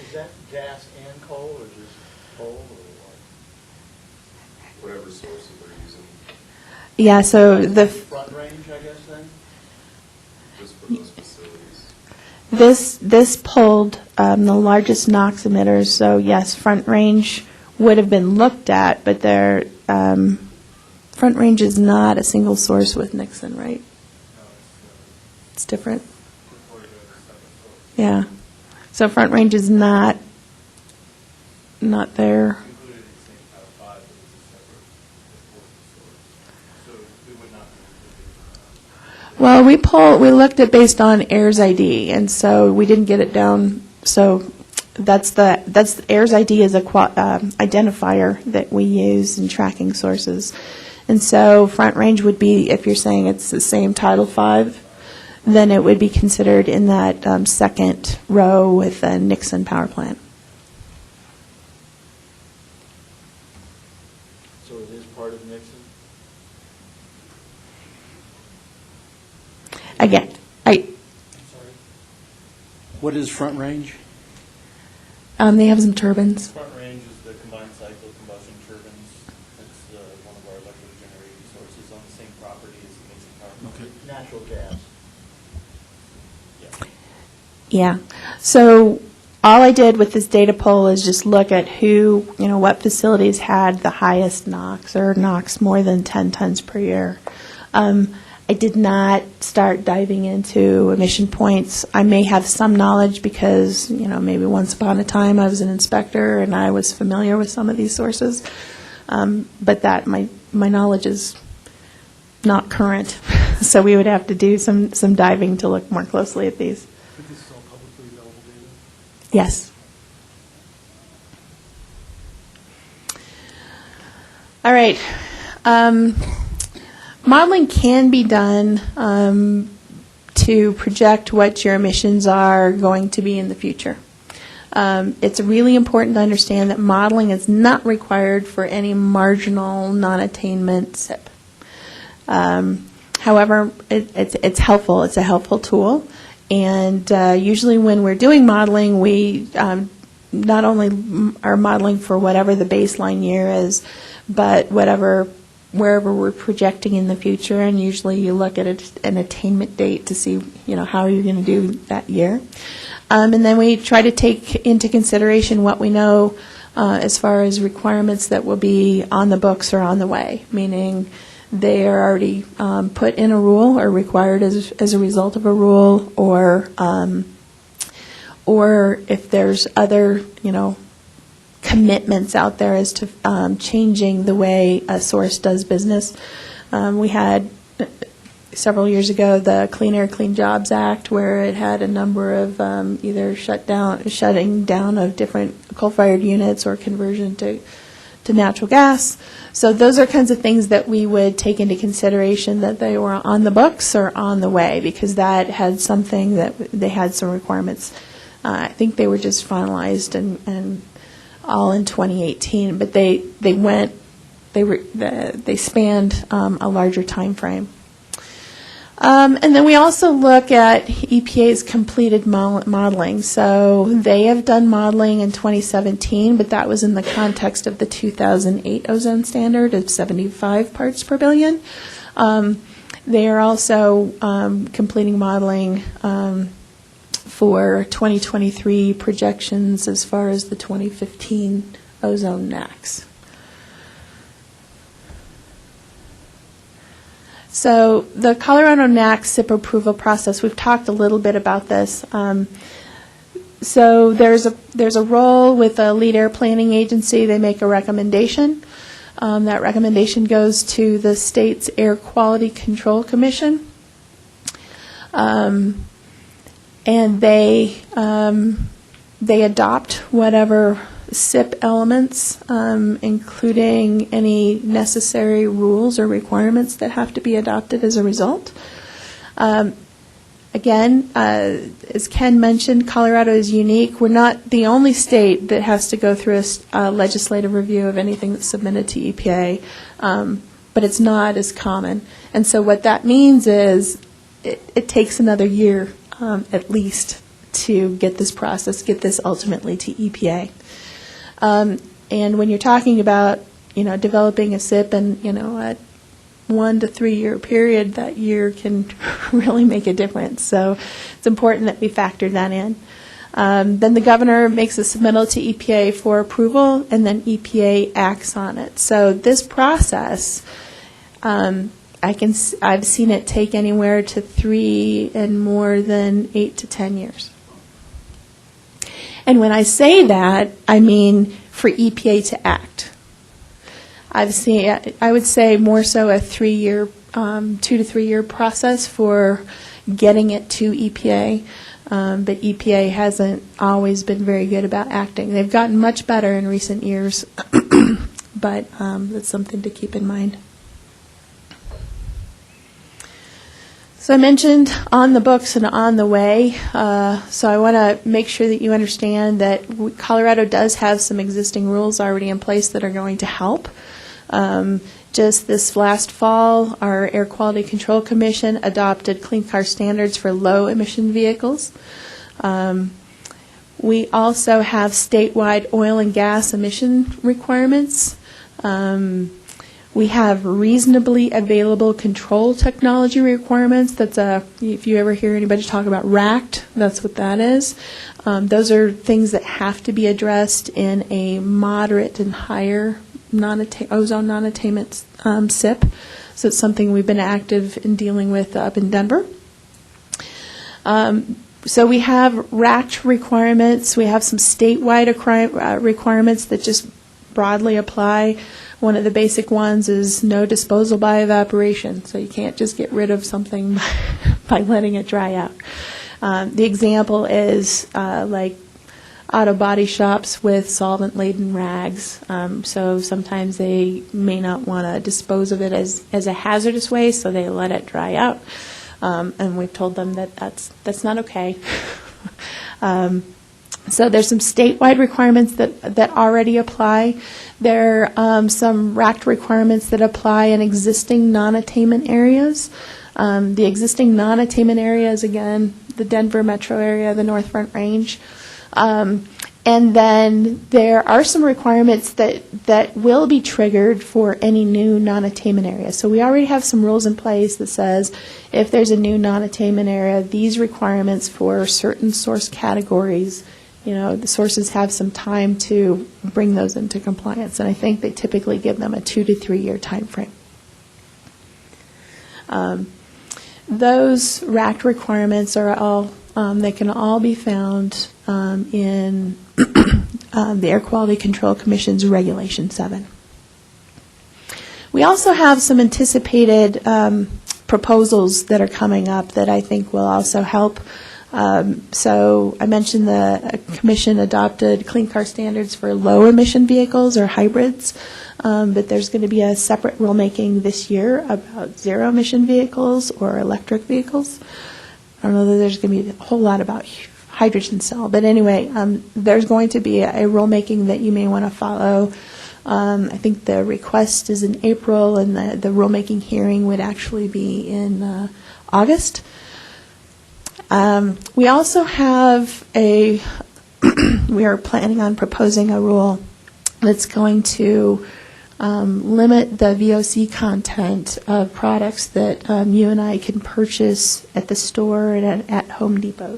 Is that gas and coal, or just coal, or what? Whatever sources they're using, Yeah, so the Front range, I guess, then? just for those facilities. this pulled the largest NOx emitters. So yes, Front Range would have been looked at, but their Front Range is not a single source with Nixon, right? It's different. Yeah. So Front Range is not there. Included in the same Title V, but it's a separate source. So it would not be included. Well, we looked at based on AIRS ID, and so we didn't get it down. So that's AIRS ID is a identifier that we use in tracking sources, and so Front Range would be, if you're saying it's the same Title V, then it would be considered in that second row with the Nixon power plant. So it is part of Nixon? Again, What is Front Range? they have some turbines. Front range is the combined cycle combustion turbines. It's one of our electric generating sources on the same property as the Nixon power plant. Natural gas. Yeah. So all I did with this data poll is just look at what facilities had the highest NOx or NOx more than 10 tons per year. I did not start diving into emission points. I may have some knowledge because, maybe once upon a time I was an inspector and I was familiar with some of these sources. But that my knowledge is not current. So we would have to do some diving to look more closely at these. But this is all publicly available data? Yes. All right. Modeling can be done to project what your emissions are going to be in the future. It's really important to understand that modeling is not required for any marginal non-attainment SIP. However, it's helpful. It's a helpful tool. And usually when we're doing modeling, we not only are modeling for whatever the baseline year is, but wherever we're projecting in the future, and usually you look at an attainment date to see, how you're going to do that year. And then we try to take into consideration what we know as far as requirements that will be on the books or on the way, meaning they are already put in a rule or required as a result of a rule, or if there's other, commitments out there as to changing the way a source does business. We had several years ago, the Clean Air, Clean Jobs Act, where it had a number of either shutting down of different coal-fired units or conversion to natural gas. So those are kinds of things that we would take into consideration, that they were on the books or on the way, because that had something that they had some requirements. I think they were just finalized and all in 2018, but they spanned a larger time frame. And then we also look at EPA's completed modeling. So they have done modeling in 2017, but that was in the context of the 2008 ozone standard of 75 parts per billion. They are also completing modeling for 2023 projections as far as the 2015 ozone NAAQS. So the Colorado NAAQS SIP approval process, we've talked a little bit about this. So there's a role with a lead air planning agency. They make a recommendation. That recommendation goes to the state's Air Quality Control Commission. And they adopt whatever SIP elements, including any necessary rules or requirements that have to be adopted as a result. Again, as Ken mentioned, Colorado is unique. We're not the only state that has to go through a legislative review of anything that's submitted to EPA, but it's not as common. And so what that means is it takes another year at least to get this process, get this ultimately to EPA. And when you're talking about, developing a SIP and, a 1 to 3 year period, that year can really make a difference. So it's important that we factor that in. Then the governor makes a submittal to EPA for approval, and then EPA acts on it. So this process, I've seen it take anywhere to 3 and more than 8 to 10 years. And when I say that, I mean for EPA to act. I would say more so a 3-year, 2 to 3 year process for getting it to EPA. But EPA hasn't always been very good about acting. They've gotten much better in recent years, but that's something to keep in mind. So I mentioned on the books and on the way, so I want to make sure that you understand that Colorado does have some existing rules already in place that are going to help. Just this last fall, our Air Quality Control Commission adopted clean car standards for low emission vehicles. We also have statewide oil and gas emission requirements. We have reasonably available control technology requirements. If you ever hear anybody talk about RACT, that's what that is. Those are things that have to be addressed in a moderate and higher ozone non-attainment SIP. So it's something we've been active in dealing with up in Denver. So we have RACT requirements. We have some statewide requirements that just broadly apply. One of the basic ones is no disposal by evaporation. So you can't just get rid of something by letting it dry out. The example is like auto body shops with solvent-laden rags. So sometimes they may not want to dispose of it as a hazardous waste, so they let it dry out. And we've told them that that's not okay. So there's some statewide requirements that already apply. There are some RACT requirements that apply in existing non-attainment areas. The existing non-attainment areas, again, the Denver metro area, the North Front Range. And then there are some requirements that will be triggered for any new non-attainment area. So we already have some rules in place that says if there's a new non-attainment area, these requirements for certain source categories, the sources have some time to bring those into compliance. And I think they typically give them a 2 to 3 year time frame. Those RACT requirements are all, they can all be found in the Air Quality Control Commission's Regulation 7. We also have some anticipated proposals that are coming up that I think will also help. So I mentioned the Commission adopted clean car standards for low emission vehicles or hybrids, but there's going to be a separate rulemaking this year about zero emission vehicles or electric vehicles. I don't know that there's going to be a whole lot about hydrogen cell, but anyway, there's going to be a rulemaking that you may want to follow. I think the request is in April, and the rulemaking hearing would actually be in August. We also have we are planning on proposing a rule that's going to limit the VOC content of products that you and I can purchase at the store and at Home Depot.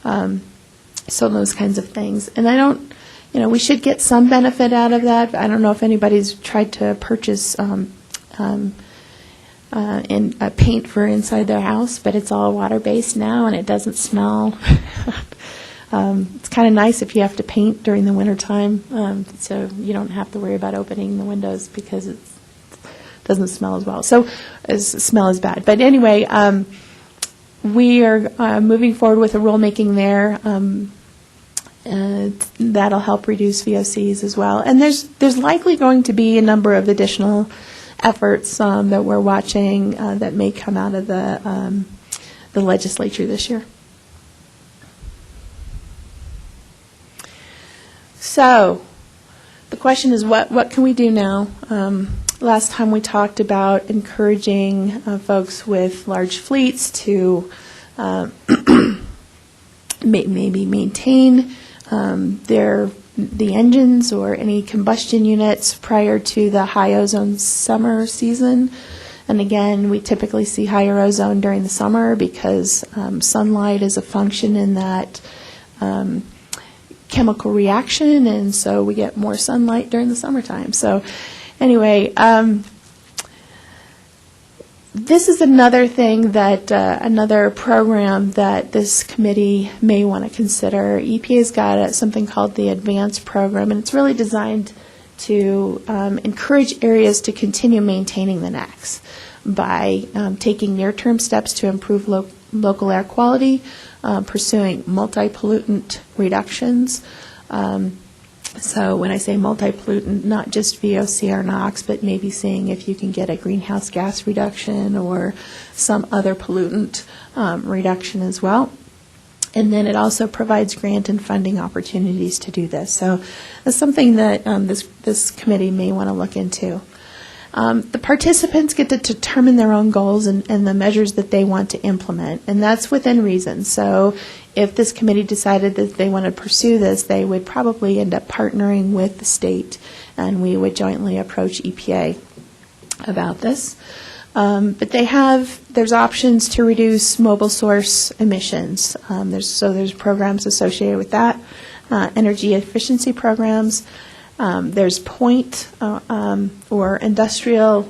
So those kinds of things. And I don't, we should get some benefit out of that. I don't know if anybody's tried to purchase paint for inside their house, but it's all water-based now, and it doesn't smell. It's kind of nice if you have to paint during the wintertime, so you don't have to worry about opening the windows because it doesn't smell as well. So smell is bad. But anyway, we are moving forward with a rulemaking there. That'll help reduce VOCs as well. And there's likely going to be a number of additional efforts that we're watching that may come out of the legislature this year. So the question is, what can we do now? Last time we talked about encouraging folks with large fleets to maybe maintain the engines or any combustion units prior to the high ozone summer season. And again, we typically see higher ozone during the summer because sunlight is a function in that chemical reaction, and so we get more sunlight during the summertime. So anyway, this is another thing that, another program that this committee may want to consider. EPA's got something called the Advance program, and it's really designed to encourage areas to continue maintaining the NAAQS by taking near-term steps to improve local air quality, pursuing multi-pollutant reductions. So when I say multi-pollutant, not just VOC or NOx, but maybe seeing if you can get a greenhouse gas reduction or some other pollutant reduction as well. And then it also provides grant and funding opportunities to do this. So that's something that this committee may want to look into. The participants get to determine their own goals and the measures that they want to implement, and that's within reason. So if this committee decided that they want to pursue this, they would probably end up partnering with the state, and we would jointly approach EPA about this. But there's options to reduce mobile source emissions. There's programs associated with that, energy efficiency programs. There's point or industrial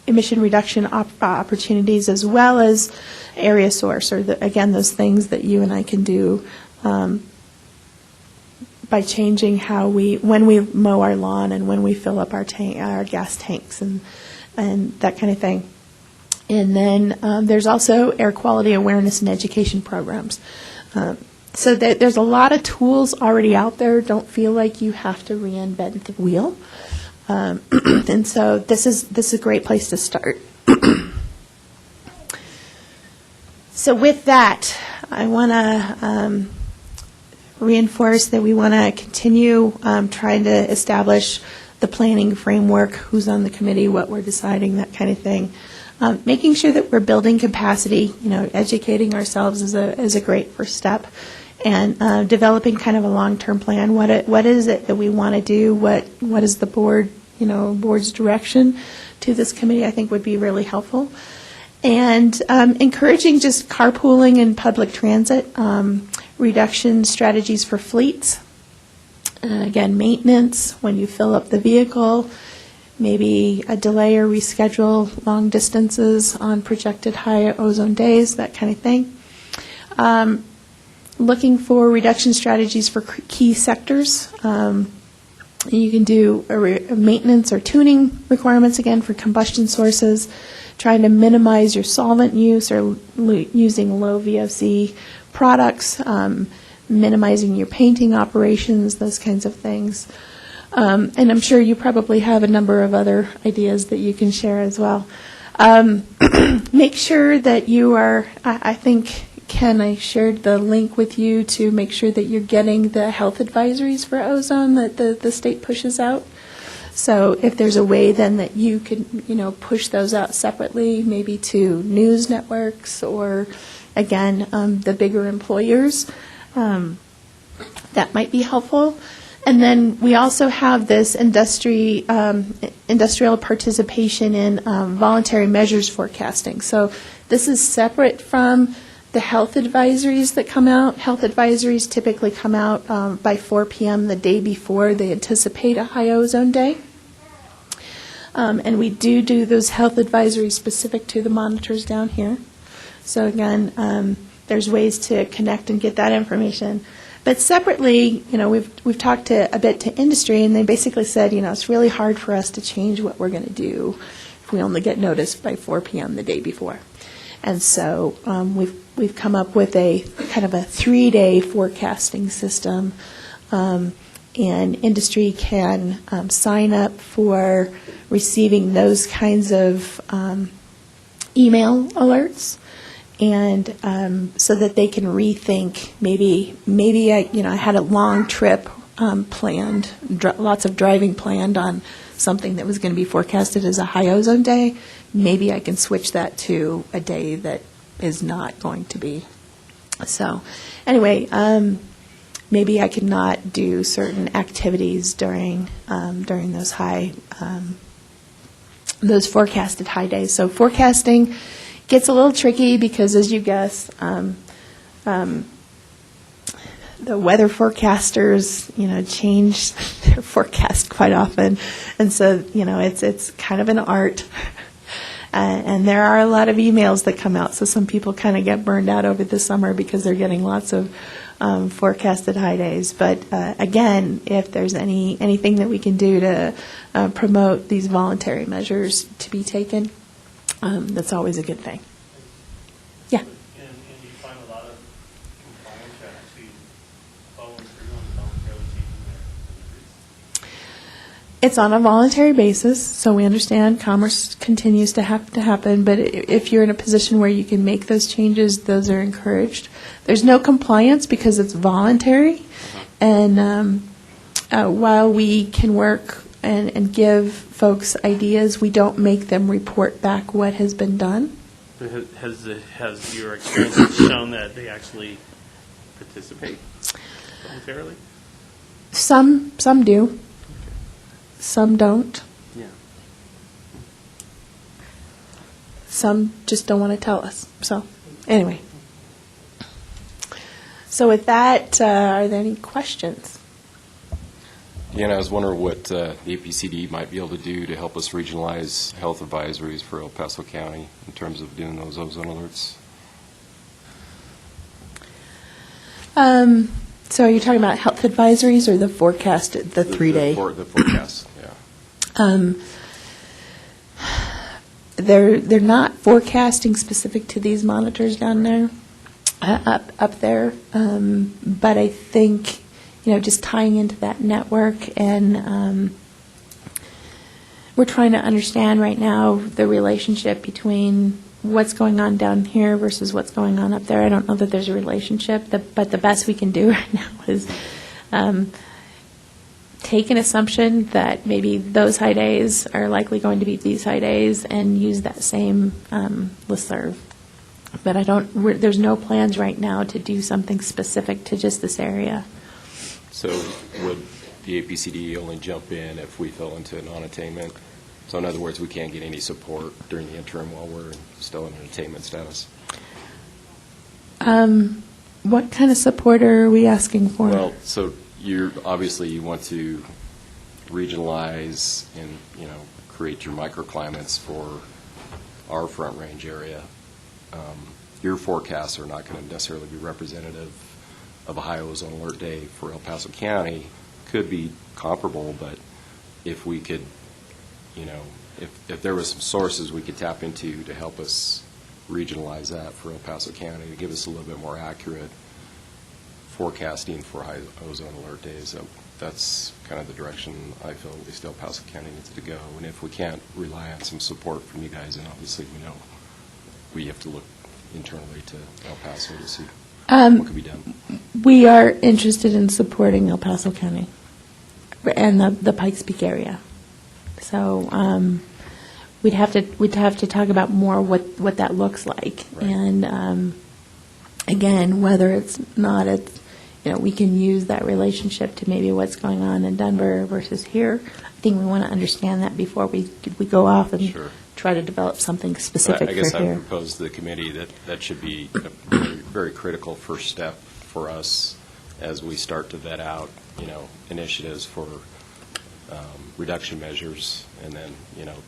emission reduction opportunities, as well as area source, or again, those things that you and I can do by changing when we mow our lawn and when we fill up our gas tanks and that kind of thing. And then there's also air quality awareness and education programs. So there's a lot of tools already out there. Don't feel like you have to reinvent the wheel. And so this is a great place to start. So with that, I want to reinforce that we want to continue trying to establish the planning framework, who's on the committee, what we're deciding, that kind of thing. Making sure that we're building capacity, educating ourselves is a great first step. And developing kind of a long-term plan. What is it that we want to do? What is the board's direction to this committee? I think would be really helpful. And encouraging just carpooling and public transit, reduction strategies for fleets. Again, maintenance when you fill up the vehicle. Maybe a delay or reschedule long distances on projected high ozone days, that kind of thing. Looking for reduction strategies for key sectors. You can do maintenance or tuning requirements, again, for combustion sources, trying to minimize your solvent use or using low VOC products, minimizing your painting operations, those kinds of things. And I'm sure you probably have a number of other ideas that you can share as well. Make sure that you are, I think, Ken, I shared the link with you to make sure that you're getting the health advisories for ozone that the state pushes out. So if there's a way then that you could, push those out separately, maybe to news networks or, again, the bigger employers, that might be helpful. And then we also have this industrial participation in voluntary measures forecasting. So this is separate from the health advisories that come out. Health advisories typically come out by 4 p.m. the day before they anticipate a high ozone day. And we do those health advisories specific to the monitors down here. So again, there's ways to connect and get that information. But separately, we've talked a bit to industry, and they basically said, it's really hard for us to change what we're going to do if we only get noticed by 4 p.m. the day before. And so we've come up with a kind of a 3-day forecasting system, and industry can sign up for receiving those kinds of email alerts, and so that they can rethink. Maybe I had a long trip planned, lots of driving planned on something that was going to be forecasted as a high ozone day. Maybe I can switch that to a day that is not going to be. So anyway, maybe I could not do certain activities during those those forecasted high days. So forecasting gets a little tricky because, as you guess, the weather forecasters, change their forecast quite often, and so it's kind of an art. And there are a lot of emails that come out, so some people kind of get burned out over the summer because they're getting lots of forecasted high days. But again, if there's anything that we can do to promote these voluntary measures to be taken, that's always a good thing. Yeah. And you find a lot of compliance that actually following through on voluntarily changing their deliveries? It's on a voluntary basis, so we understand commerce continues to have to happen, but if you're in a position where you can make those changes, those are encouraged. There's no compliance because it's voluntary, and while we can work and give folks ideas, we don't make them report back what has been done. Has your experience shown that they actually participate voluntarily? Some do. Some don't. Yeah. Some just don't want to tell us. So, anyway. So with that, are there any questions? I was wondering what the APCD might be able to do to help us regionalize health advisories for El Paso County in terms of doing those ozone alerts. So are you talking about health advisories or the forecast, the 3-day? The forecast, yeah. They're not forecasting specific to these monitors down there, up there. But I think, just tying into that network, and we're trying to understand right now the relationship between what's going on down here versus what's going on up there. I don't know that there's a relationship, but the best we can do right now is take an assumption that maybe those high days are likely going to be these high days and use that same listserv. But there's no plans right now to do something specific to just this area. So would the APCD only jump in if we fell into a non-attainment? So in other words, we can't get any support during the interim while we're still in an attainment status? What kind of support are we asking for? Well, so you want to regionalize and, create your microclimates for our Front Range area. Your forecasts are not going to necessarily be representative of a high ozone alert day for El Paso County could be comparable, but if we could, if there was some sources we could tap into to help us regionalize that for El Paso County, to give us a little bit more accurate forecasting for high ozone alert days, that's kind of the direction I feel at least El Paso County needs to go. And if we can't rely on some support from you guys, then obviously we know we have to look internally to El Paso to see what could be done. We are interested in supporting El Paso County and the Pikes Peak area. So we'd have to talk about more what that looks like. Right. And again, whether it's not, we can use that relationship to maybe what's going on in Denver versus here. I think we want to understand that before we go off and Sure. try to develop something specific I guess for I here. would propose to the committee that should be a very, very critical first step for us as we start to vet out, initiatives for reduction measures. And then,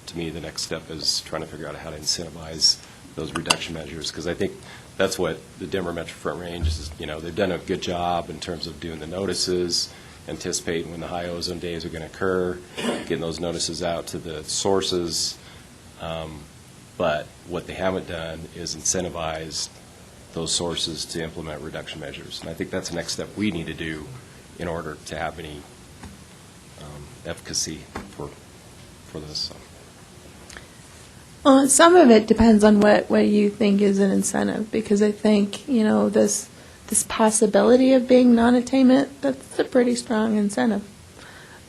to me, the next step is trying to figure out how to incentivize those reduction measures, because I think that's what the Denver Metro Front Range is. They've done a good job in terms of doing the notices, anticipating when the high ozone days are going to occur, getting those notices out to the sources. But what they haven't done is incentivize those sources to implement reduction measures. And I think that's the next step we need to do in order to have any efficacy for this. Well, some of it depends on what you think is an incentive, because I think, this possibility of being non-attainment, that's a pretty strong incentive.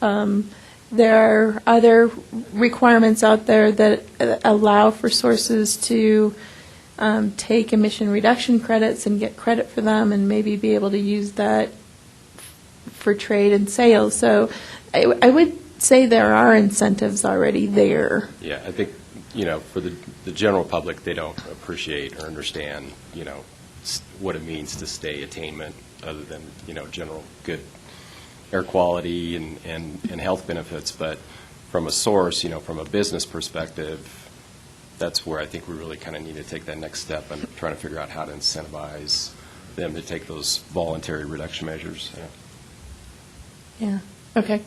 There are other requirements out there that allow for sources to take emission reduction credits and get credit for them and maybe be able to use that for trade and sales. So I would say there are incentives already there. Yeah, I think, for the general public, they don't appreciate or understand, what it means to stay attainment other than, general good air quality and health benefits. But from a source, from a business perspective, that's where I think we really kind of need to take that next step and trying to figure out how to incentivize them to take those voluntary reduction measures. Yeah, okay.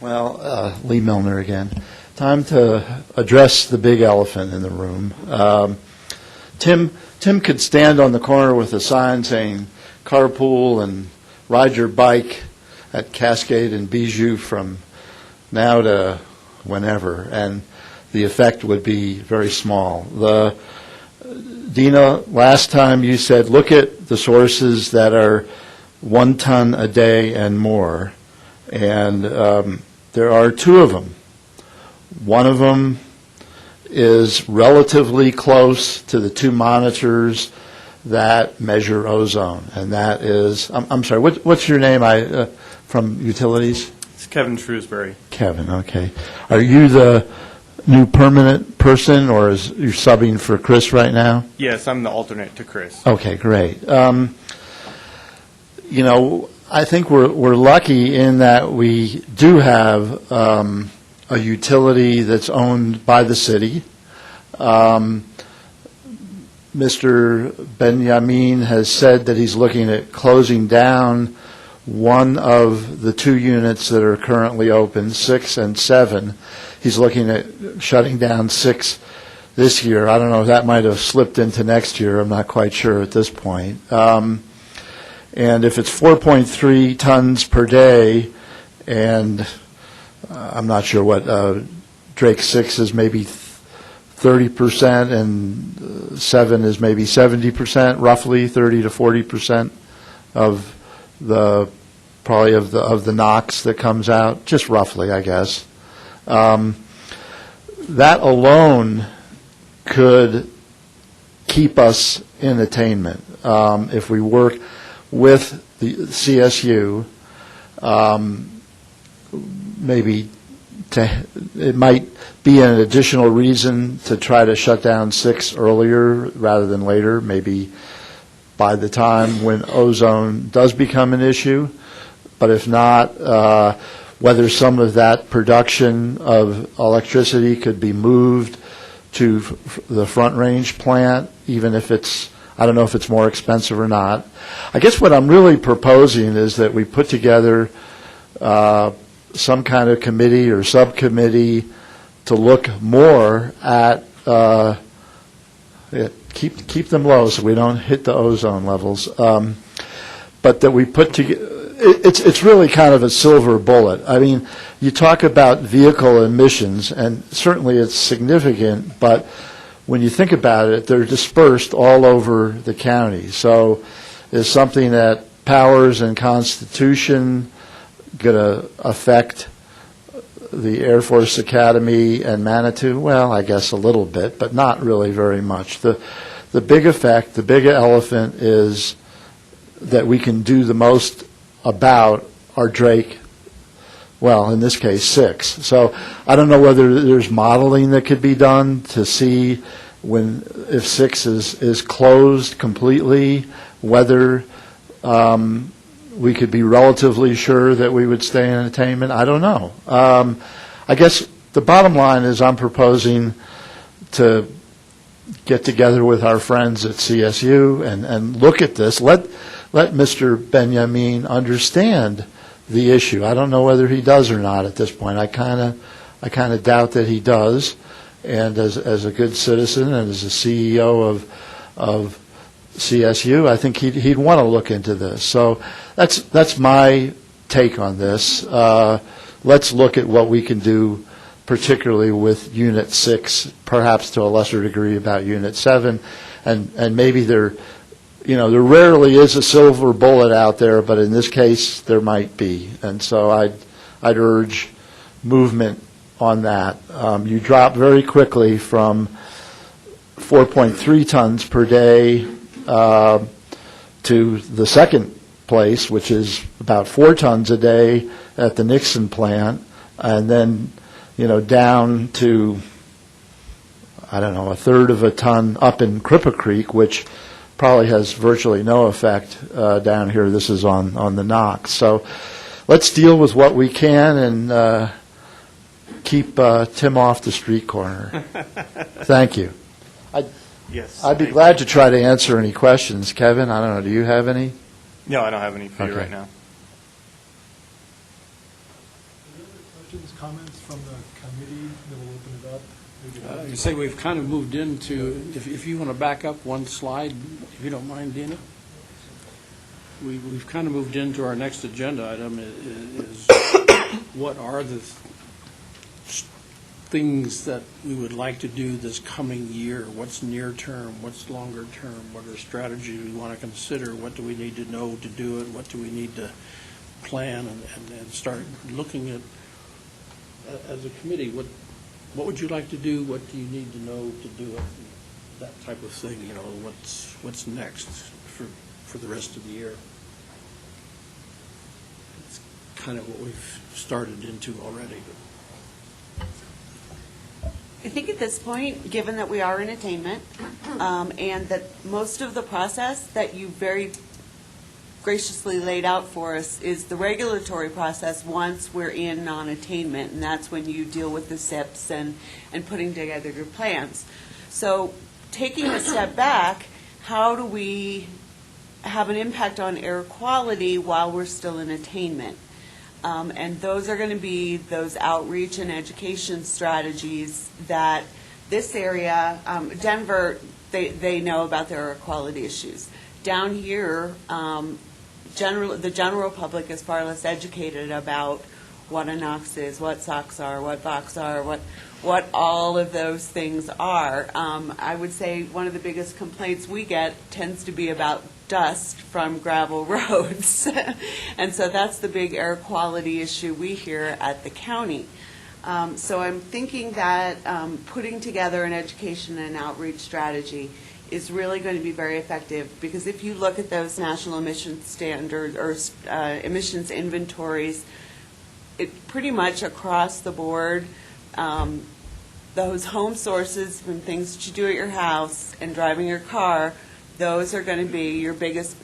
Well, Lee Milner again. Time to address the big elephant in the room. Tim could stand on the corner with a sign saying carpool and ride your bike at Cascade and Bijou from now to whenever, and the effect would be very small. Dina, last time you said look at the sources that are 1 ton a day and more, and there are 2 of them. One of them is relatively close to the 2 monitors that measure ozone, and that is, I'm sorry, what's your name from Utilities? It's Kevin Shrewsbury. Kevin, okay. Are you the new permanent person, or is you subbing for Chris right now? Yes, I'm the alternate to Chris. Okay, great. I think we're lucky in that we do have a utility that's owned by the city. Mr. Benjamin has said that he's looking at closing down one of the 2 units that are currently open, 6 and 7. He's looking at shutting down 6 this year. I don't know if that might have slipped into next year. I'm not quite sure at this point. And if it's 4.3 tons per day, and I'm not sure what Drake 6 is, maybe 30%, and 7 is maybe 70%, roughly 30 to 40% of the NOx that comes out, just roughly, I guess. That alone could keep us in attainment if we work with the CSU. Maybe it might be an additional reason to try to shut down 6 earlier rather than later, maybe by the time when ozone does become an issue. But if not, whether some of that production of electricity could be moved to the Front Range plant, even if it's, I don't know if it's more expensive or not. I guess what I'm really proposing is that we put together some kind of committee or subcommittee to look more at, keep them low so we don't hit the ozone levels, but that we put together, it's really kind of a silver bullet. I mean, you talk about vehicle emissions, and certainly it's significant, but when you think about it, they're dispersed all over the county. So is something that Powers and Constitution going to affect the Air Force Academy and Manitou? Well, I guess a little bit, but not really very much. The big effect, the big elephant is that we can do the most about our Drake, well, in this case, 6. So I don't know whether there's modeling that could be done to see if 6 is closed completely, whether we could be relatively sure that we would stay in attainment. I don't know. I guess the bottom line is I'm proposing to get together with our friends at CSU and look at this. Let Mr. Benjamin understand the issue. I don't know whether he does or not at this point. I kind of doubt that he does. And as a good citizen and as a CEO of CSU, I think he'd want to look into this. So that's my take on this. Let's look at what we can do, particularly with Unit 6, perhaps to a lesser degree about Unit 7, and maybe there rarely is a silver bullet out there, but in this case there might be. And so I'd urge movement on that. You drop very quickly from 4.3 tons per day to the second place, which is about 4 tons a day at the Nixon plant, and then down to, I don't know, 1/3 of a ton up in Crippa Creek, which probably has virtually no effect down here. This is on the Nox. So let's deal with what we can and keep Tim off the street corner. Thank you. Yes. I'd be glad to try to answer any questions. Kevin, I don't know, do you have any? No, I don't have any for you right now. Any other questions, comments from the committee? Then we'll open it up. You say we've kind of moved into, if you want to back up one slide, if you don't mind, Dina. We've kind of moved into our next agenda item is what are the things that we would like to do this coming year? What's near term? What's longer term? What are strategies we want to consider? What do we need to know to do it? What do we need to plan and start looking at as a committee? What would you like to do? What do you need to know to do it? That type of thing. What's next for the rest of the year? It's kind of what we've started into already. I think at this point, given that we are in attainment, and that most of the process that you very graciously laid out for us is the regulatory process once we're in non-attainment, and that's when you deal with the SIPs and putting together your plans. So taking a step back, how do we have an impact on air quality while we're still in attainment? And those are going to be those outreach and education strategies that this area, Denver, they know about their air quality issues. Down here, the general public is far less educated about what a Nox is, what SOx are, what Vocs are, what all of those things are. I would say one of the biggest complaints we get tends to be about dust from gravel roads. And so that's the big air quality issue we hear at the county. So I'm thinking that putting together an education and outreach strategy is really going to be very effective, because if you look at those national emissions standards or emissions inventories, it pretty much across the board, those home sources from things that you do at your house and driving your car, those are going to be your biggest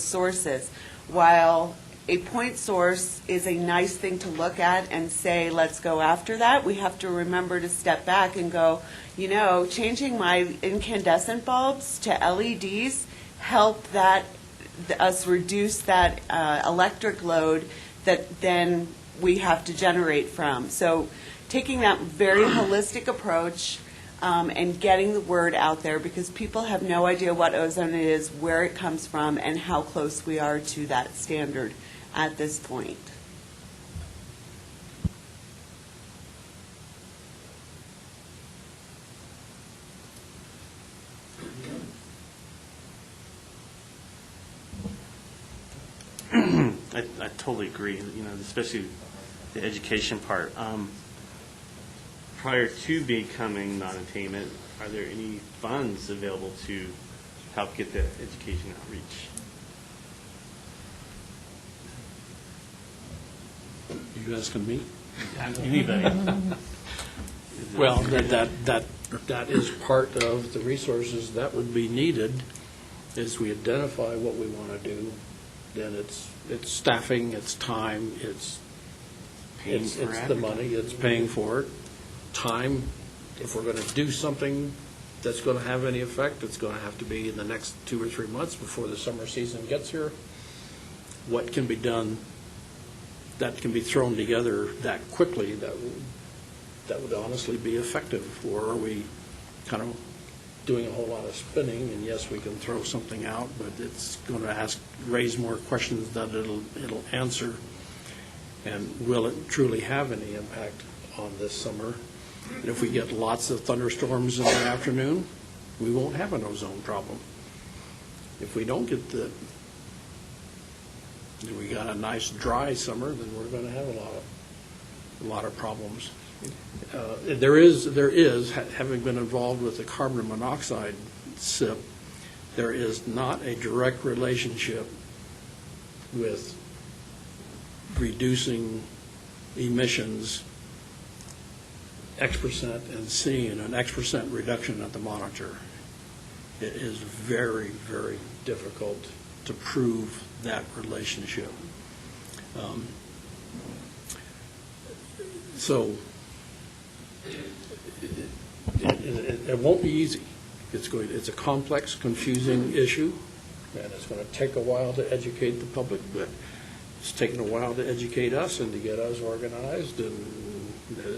sources. While a point source is a nice thing to look at and say, let's go after that. We have to remember to step back and go, changing my incandescent bulbs to LEDs help us reduce that electric load that then we have to generate from. So taking that very holistic approach and getting the word out there, because people have no idea what ozone is, where it comes from, and how close we are to that standard at this point. I totally agree, especially the education part. Prior to becoming non-attainment, are there any funds available to help get the education outreach? You asking me? Anybody? Well, that is part of the resources that would be needed, is we identify what we want to do, then it's staffing, it's time, it's the money, it's paying for it. Time, if we're going to do something that's going to have any effect, it's going to have to be in the next 2 or 3 months before the summer season gets here. What can be done that can be thrown together that quickly that would honestly be effective? Or are we kind of doing a whole lot of spinning, and yes, we can throw something out, but it's going to raise more questions that it'll answer, and will it truly have any impact on this summer? And if we get lots of thunderstorms in the afternoon, we won't have an ozone problem. If we don't get we got a nice dry summer, then we're going to have a lot of problems. There is, having been involved with the carbon monoxide SIP, there is not a direct relationship with reducing emissions X% and seeing an X% reduction at the monitor. It is very, very difficult to prove that relationship. So it won't be easy. It's a complex, confusing issue, and it's going to take a while to educate the public, but it's taken a while to educate us and to get us organized, and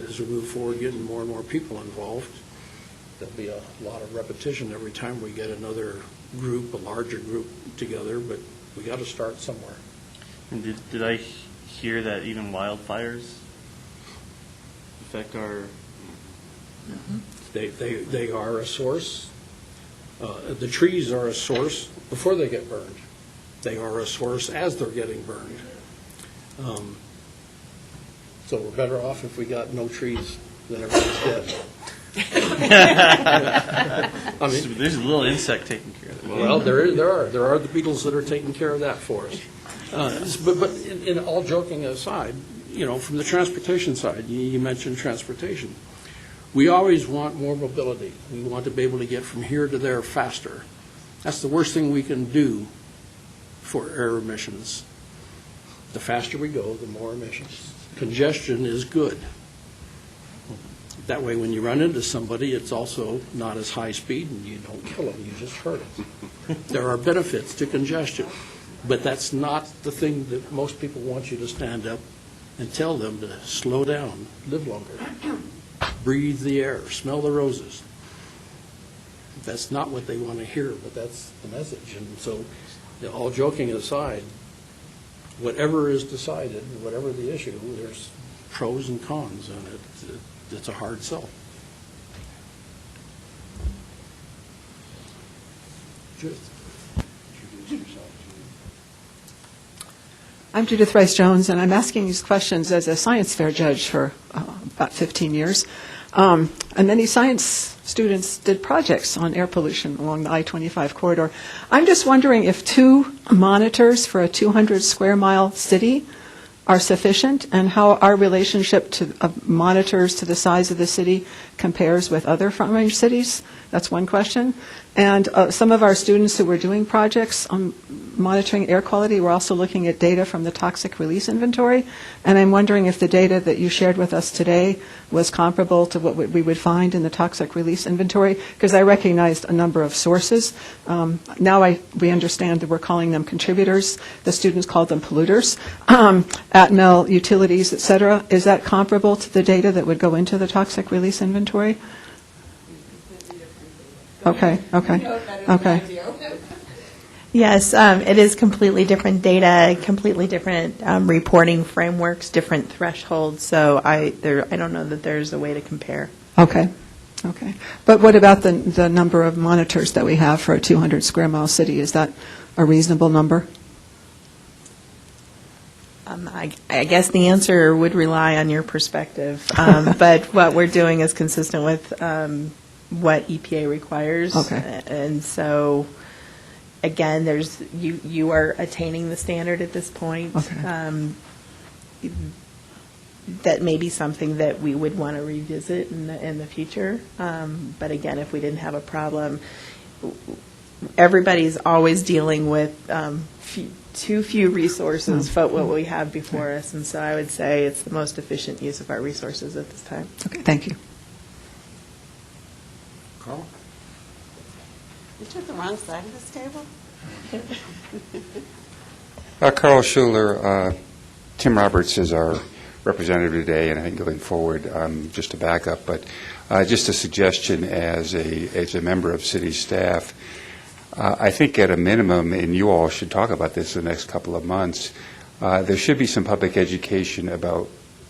as we move forward, getting more and more people involved, there'll be a lot of repetition every time we get another group, a larger group together, but we got to start somewhere. And did I hear that even wildfires affect our... They are a source. The trees are a source before they get burned. They are a source as they're getting burned. So we're better off if we got no trees than everybody's dead. I mean, there's a little insect taking care of it. well, there are the beetles that are taking care of that for us. But in all joking aside, from the transportation side, you mentioned transportation. We always want more mobility. We want to be able to get from here to there faster. That's the worst thing we can do for air emissions. The faster we go, the more emissions. Congestion is good. That way, when you run into somebody, it's also not as high speed, and you don't kill them, you just hurt them. There are benefits to congestion, but that's not the thing that most people want you to stand up and tell them to slow down, live longer, breathe the air, smell the roses. That's not what they want to hear, but that's the message. And so, all joking aside, whatever is decided, whatever the issue, there's pros and cons, and it's a hard sell. Judith, introduce yourself. I'm Judith Rice-Jones, and I'm asking these questions as a science fair judge for about 15 years. And many science students did projects on air pollution along the I-25 corridor. I'm just wondering if 2 monitors for a 200-square-mile city are sufficient, and how our relationship of monitors to the size of the city compares with other front-range cities. That's one question. And some of our students who were doing projects on monitoring air quality, we're also looking at data from the toxic release inventory, and I'm wondering if the data that you shared with us today was comparable to what we would find in the toxic release inventory, because I recognized a number of sources. Now we understand that we're calling them contributors. The students called them polluters. Atmel, utilities, et cetera. Is that comparable to the data that would go into the toxic release inventory? Okay. Yes, it is completely different data, completely different reporting frameworks, different thresholds, so I don't know that there's a way to compare. Okay. But what about the number of monitors that we have for a 200 square mile city? Is that a reasonable number? I guess the answer would rely on your perspective, but what we're doing is consistent with what EPA requires. Okay. And so, again, you are attaining the standard at this point. Okay. That may be something that we would want to revisit in the future. But again, if we didn't have a problem, everybody's always dealing with too few resources for what we have before us. And so I would say it's the most efficient use of our resources at this time. Okay, thank you. Carl? You took the wrong side of this table? Carl Schuler, Tim Roberts is our representative today, and I think going forward, just a backup, but just a suggestion as a member of city staff. I think at a minimum, and you all should talk about this in the next couple of months, there should be some public education about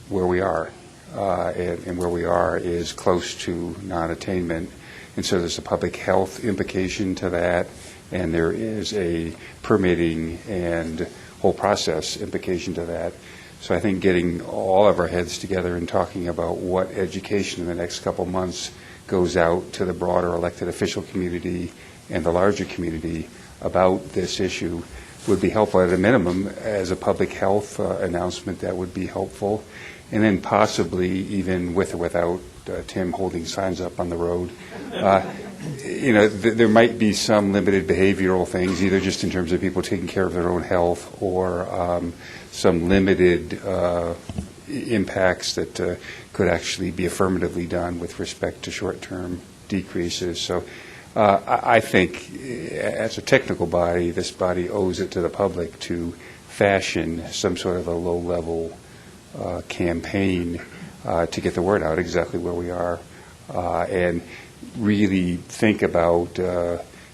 where we are, and where we are is close to non-attainment. And so there's a public health implication to that, and there is a permitting and whole process implication to that. So I think getting all of our heads together and talking about what education in the next couple months goes out to the broader elected official community and the larger community about this issue would be helpful. At a minimum, as a public health announcement, that would be helpful. And then possibly even with or without Tim holding signs up on the road, there might be some limited behavioral things, either just in terms of people taking care of their own health or some limited impacts that could actually be affirmatively done with respect to short-term decreases. So I think as a technical body, this body owes it to the public to fashion some sort of a low-level campaign to get the word out exactly where we are, and really think about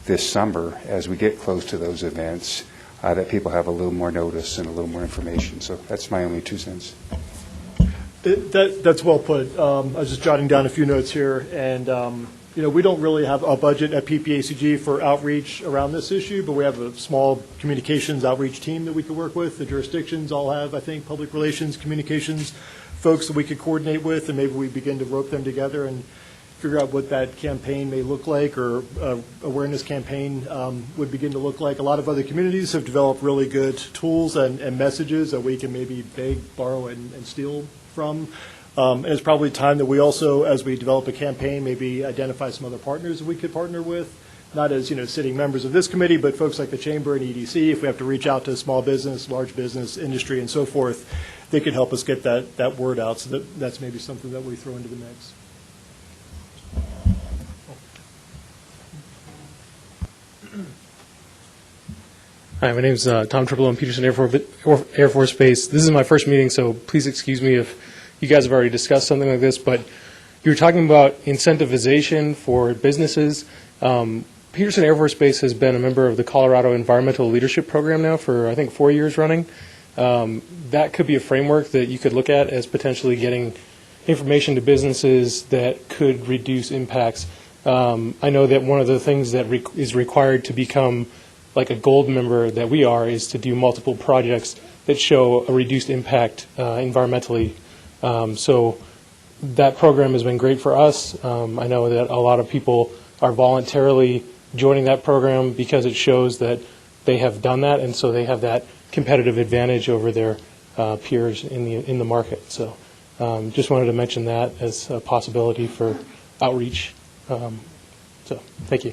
this summer as we get close to those events, that people have a little more notice and a little more information. So that's my only 2 cents. That's well put. I was just jotting down a few notes here, and we don't really have a budget at PPACG for outreach around this issue, but we have a small communications outreach team that we could work with. The jurisdictions all have, I think, public relations, communications folks that we could coordinate with, and maybe we begin to rope them together and figure out what that campaign may look like, or awareness campaign would begin to look like. A lot of other communities have developed really good tools and messages that we can maybe beg, borrow, and steal from. And it's probably time that we also, as we develop a campaign, maybe identify some other partners that we could partner with, not as sitting members of this committee, but folks like the Chamber and EDC. If we have to reach out to small business, large business, industry, and so forth, they can help us get that word out. So that's maybe something that we throw into the mix. Hi, my name is Tom Triple. I'm Peterson Air Force Base. This is my first meeting, so please excuse me if you guys have already discussed something like this, but you were talking about incentivization for businesses. Peterson Air Force Base has been a member of the Colorado Environmental Leadership Program now for, I think, 4 years running. That could be a framework that you could look at as potentially getting information to businesses that could reduce impacts. I know that one of the things that is required to become like a gold member that we are is to do multiple projects that show a reduced impact environmentally. So that program has been great for us. I know that a lot of people are voluntarily joining that program because it shows that they have done that, and so they have that competitive advantage over their peers in the market. So just wanted to mention that as a possibility for outreach. So thank you.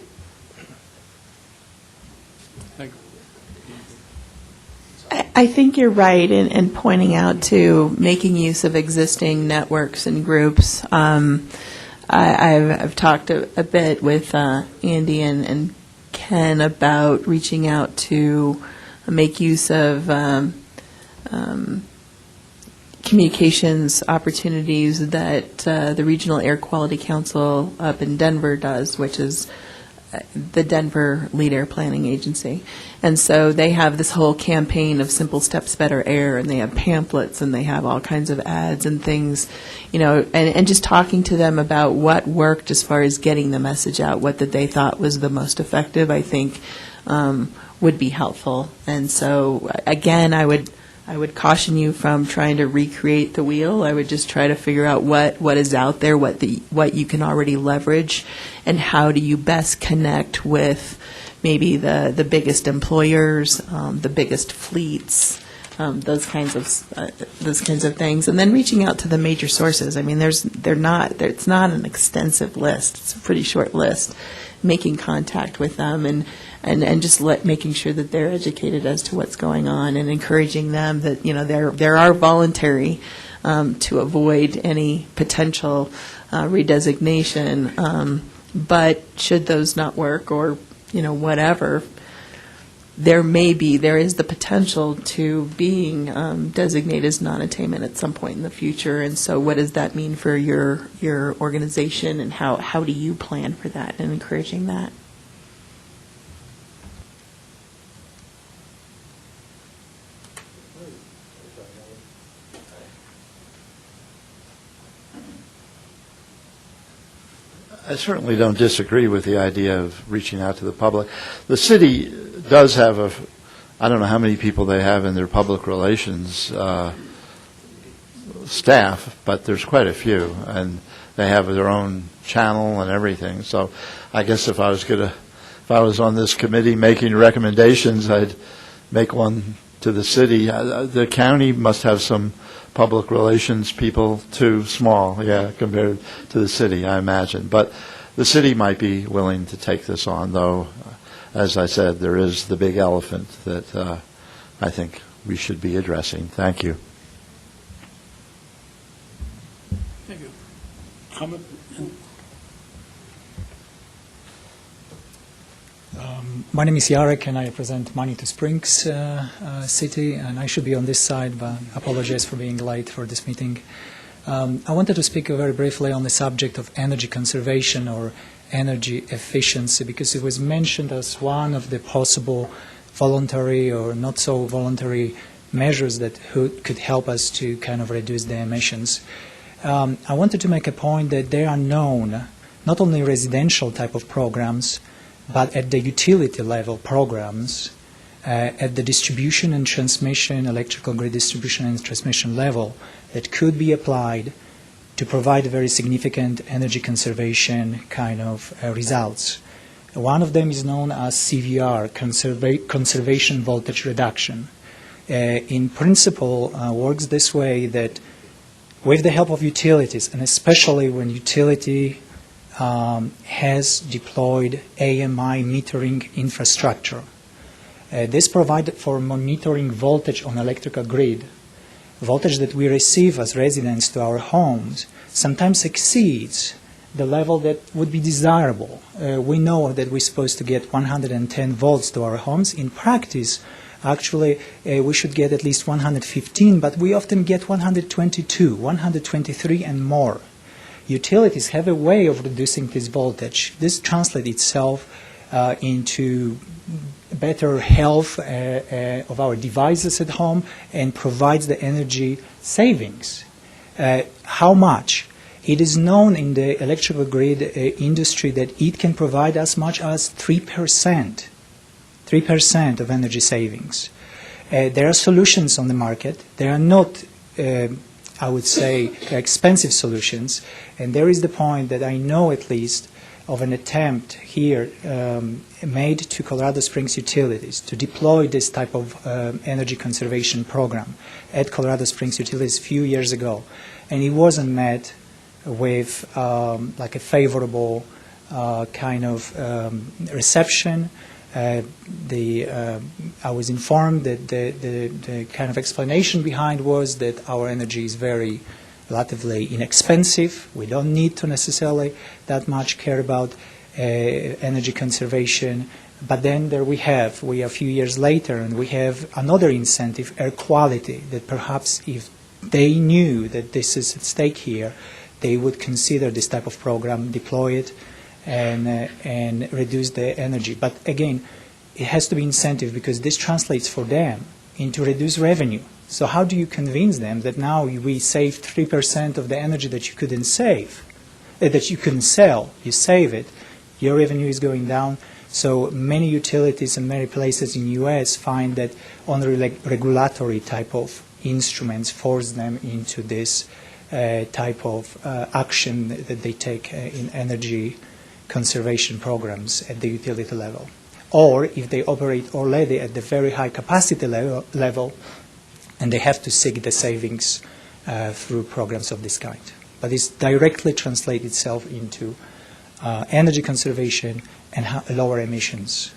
I think you're right in pointing out to making use of existing networks and groups. I've talked a bit with Andy and Ken about reaching out to make use of communications opportunities that the Regional Air Quality Council up in Denver does, which is the Denver Lead Air Planning Agency. And so they have this whole campaign of Simple Steps, Better Air, and they have pamphlets, and they have all kinds of ads and things, and just talking to them about what worked as far as getting the message out, what that they thought was the most effective, I think would be helpful. And so, again, I would caution you from trying to recreate the wheel. I would just try to figure out what is out there, what you can already leverage, and how do you best connect with maybe the biggest employers, the biggest fleets, those kinds of things, and then reaching out to the major sources. I mean, it's not an extensive list; it's a pretty short list. Making contact with them and just making sure that they're educated as to what's going on, and encouraging them that there are voluntary to avoid any potential redesignation. But should those not work, or whatever, there is the potential to being designated as non-attainment at some point in the future. And so what does that mean for your organization, and how do you plan for that and encouraging that? I certainly don't disagree with the idea of reaching out to the public. The city does have I don't know how many people they have in their public relations staff, but there's quite a few, and they have their own channel and everything. So I guess if I was on this committee making recommendations, I'd make one to the city. The county must have some public relations people too, small, compared to the city, I imagine. But the city might be willing to take this on, though, as I said, there is the big elephant that I think we should be addressing. Thank you. Thank you. Comment? My name is Jarek, and I represent Manitou Springs city, and I should be on this side, but I apologize for being late for this meeting. I wanted to speak very briefly on the subject of energy conservation or energy efficiency, because it was mentioned as one of the possible voluntary or not so voluntary measures that could help us to kind of reduce the emissions. I wanted to make a point that there are known not only residential type of programs, but at the utility level programs, at the distribution and transmission, electrical grid distribution and transmission level, that could be applied to provide very significant energy conservation kind of results. One of them is known as CVR, conservation voltage reduction. In principle, works this way that with the help of utilities, and especially when utility has deployed AMI metering infrastructure. This provided for monitoring voltage on electrical grid. Voltage that we receive as residents to our homes sometimes exceeds the level that would be desirable. We know that we're supposed to get 110 volts to our homes. In practice, actually, we should get at least 115, but we often get 122, 123 and more. Utilities have a way of reducing this voltage. This translates itself into better health of our devices at home and provides the energy savings. How much? It is known in the electrical grid industry that it can provide as much as 3% of energy savings. There are solutions on the market. They are not I would say, expensive solutions. And there is the point that I know at least of an attempt here made to Colorado Springs utilities to deploy this type of energy conservation program at Colorado Springs utilities a few years ago. And it wasn't met with like a favorable kind of reception. I was informed that the kind of explanation behind was that our energy is very relatively inexpensive. We don't need to necessarily that much care about energy conservation. But then there we are a few years later, and we have another incentive, air quality, that perhaps if they knew that this is at stake here, they would consider this type of program, deploy it, and reduce the energy. But again, it has to be incentive because this translates for them into reduced revenue. So how do you convince them that now we save 3% of the energy that you couldn't save, that you couldn't sell? You save it, your revenue is going down. So many utilities and many places in the U.S. find that only regulatory type of instruments force them into this type of action that they take in energy conservation programs at the utility level. Or if they operate already at the very high capacity level, and they have to seek the savings through programs of this kind. But this directly translates itself into energy conservation and lower emissions.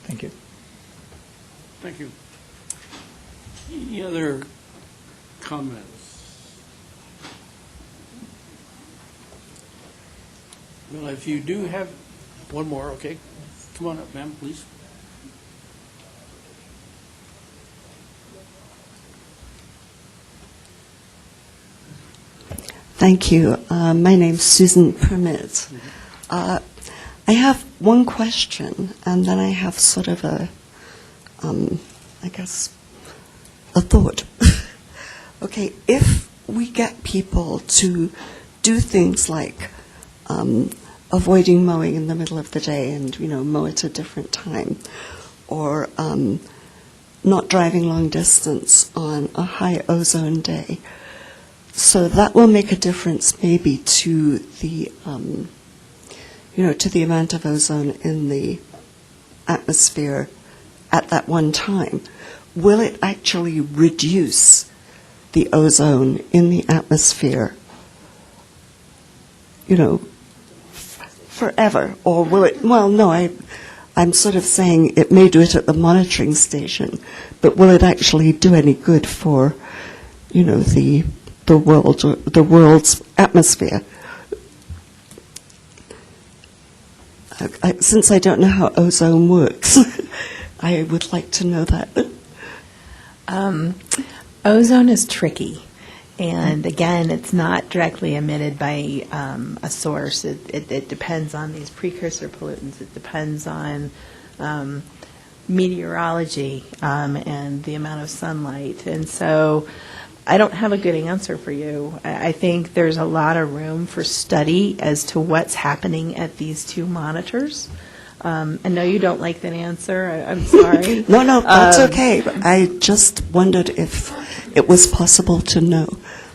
Thank you. Thank you. Any other comments? Well, if you do have one more, okay. Come on up, ma'am, please. Thank you. My name's Susan Permit. I have one question, and then I have sort of a thought. Okay, if we get people to do things like avoiding mowing in the middle of the day and, mow at a different time, or not driving long distance on a high ozone day, so that will make a difference maybe to the, to the amount of ozone in the atmosphere at that one time. Will it actually reduce the ozone in the atmosphere, forever? Or will it, well, no, I'm sort of saying it may do it at the monitoring station, but will it actually do any good for, the world's atmosphere? Since I don't know how ozone works, I would like to know that. Ozone is tricky. And again, it's not directly emitted by a source. It depends on these precursor pollutants. It depends on meteorology and the amount of sunlight. And so I don't have a good answer for you. I think there's a lot of room for study as to what's happening at these two monitors. I know you don't like that answer. I'm sorry. No, that's okay. I just wondered if it was possible to know.